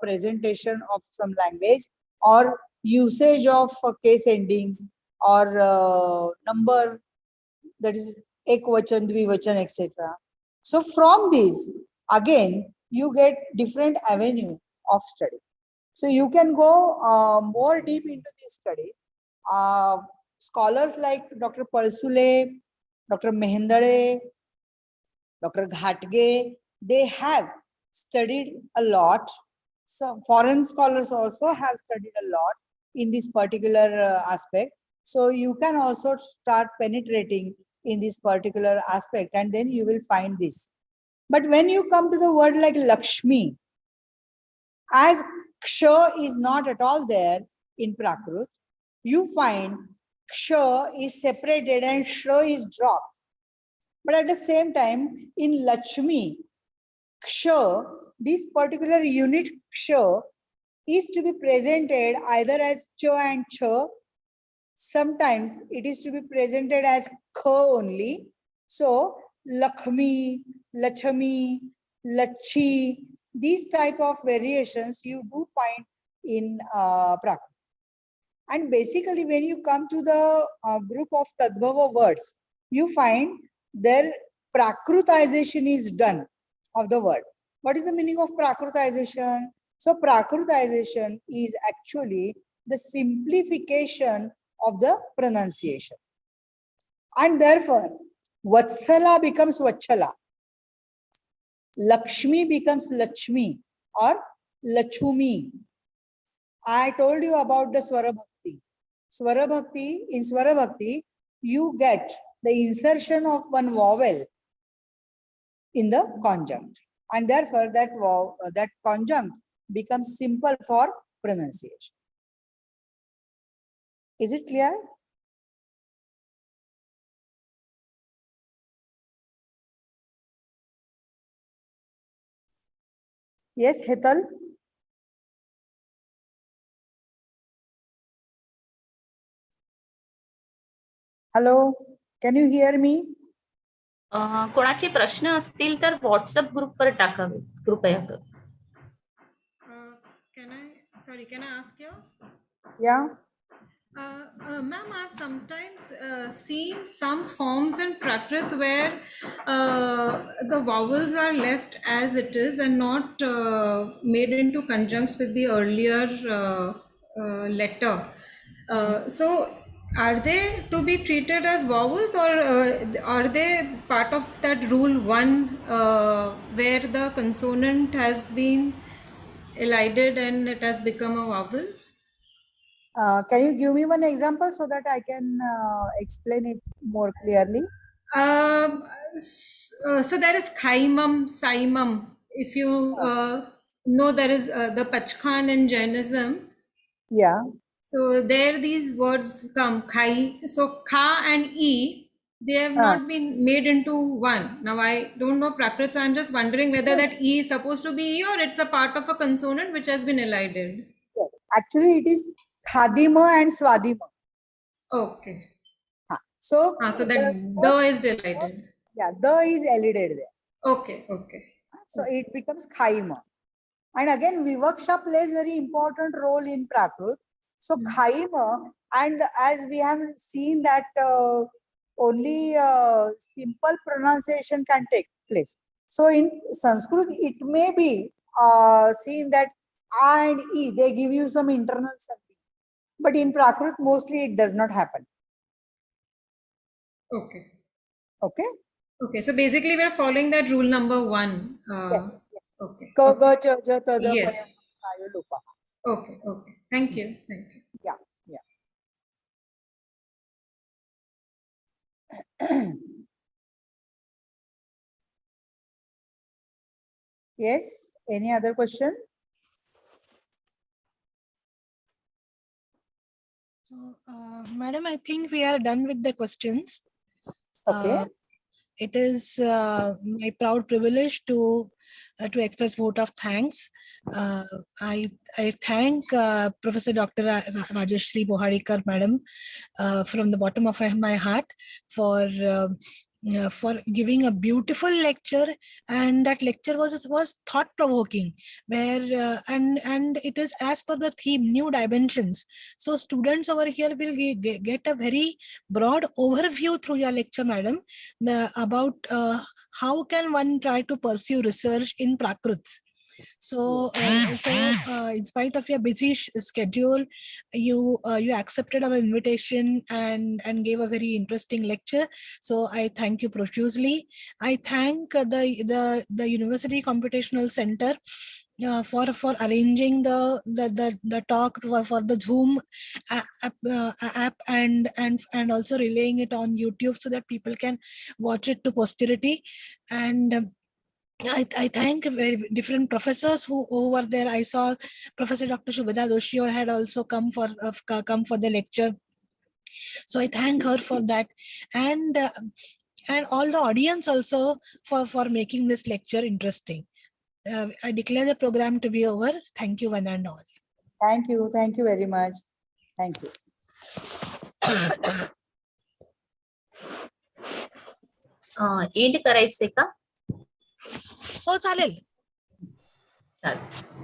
presentation of some language or usage of case endings or number, that is ekvachan, dvivachan, etc. So from these, again, you get different avenue of study. So you can go more deep into this study. Scholars like Dr. Palsule, Dr. Mehendale, Dr. Ghatge, they have studied a lot. Some foreign scholars also have studied a lot in this particular aspect. So you can also start penetrating in this particular aspect and then you will find this. But when you come to the word like Lakshmi, as Ksha is not at all there in Prakrit, you find Ksha is separated and Shra is dropped. But at the same time, in Lakshmi, Ksha, this particular unit Ksha is to be presented either as Cha and Cha. Sometimes it is to be presented as Kha only. So, Lakshmi, Lachami, Lachi, these type of variations you do find in Prakrit. And basically, when you come to the group of Tadbhava words, you find their Prakrutization is done of the word. What is the meaning of Prakrutization? So, Prakrutization is actually the simplification of the pronunciation. And therefore, Vatsala becomes Vachala. Lakshmi becomes Lachmi or Lachumi. I told you about the Swara Bhakti. Swara Bhakti, in Swara Bhakti, you get the insertion of one vowel in the conjunct. And therefore, that conjunct becomes simple for pronunciation. Is it clear? Yes, Hetal? Hello, can you hear me? कोणाचे प्रश्न असतील तर WhatsApp ग्रुपवर टाकावे कृपया कर. Can I ask you? Yeah. Ma'am, I've sometimes seen some forms in Prakrit where the vowels are left as it is and not made into conjuncts with the earlier letter. So are they to be treated as vowels, or are they part of that rule 1 where the consonant has been elided and it has become a vowel? Can you give me one example so that I can explain it more clearly? So there is Khaimam, Saimam. If you know, there is the Pachkhan in Jainism. Yeah. So there these words come, Khai. So Kha and E, they have Ah. not been made into one. Now I don't know Prakrit, so I'm just wondering whether that E is supposed to be E or it's a part of a consonant which has been elided. Actually, it is Khadima and Swadima. Okay. So, So that the the first- is elided. yeah, the is elided there. Okay, okay. So it becomes Khaima. And again, Vivaksha plays very important role in Prakrit. So Khaima, and as we have seen that only simple pronunciation can take place. So in Sanskrit, it may be seen that A and E, they give you some internal something. But in Prakrit, mostly it does not happen. Okay. Okay? Okay, so basically we're following that rule number 1. Yes. Okay. Ka, Okay. ga, cha, ja, ta, da, Yes. pa, ya, ma, ya, lupa. Okay. Okay. Thank you. Thank you. Yeah, yeah. Yes, any other question? So, Madam, I think we are done with the questions. Okay. It is my proud privilege to express vote of thanks. I thank Professor Dr. Rajashree Mohadikar, Madam, from the bottom of my heart for giving a beautiful lecture, and that lecture was thought provoking, where and it is as per the theme, new dimensions. So students over here will get a very broad overview through your lecture, Madam, about how can one try to pursue research in Prakrits. So, in spite of your busy schedule, you accepted our invitation and gave a very interesting lecture. So I thank you profusely. I thank the University Computational Center for arranging the talk for the Zoom app and also relaying it on YouTube so that people can watch it to posterity. And I thank very different professors who were there. I saw Professor Dr. Shubhada Doshi had also come for the lecture. So I thank her for that, and all the audience also for making this lecture interesting. I declare the program to be over. Thank you one and all. Thank you. Thank you very much. Thank you. And करायचंय का? हो चालेल. चालेल.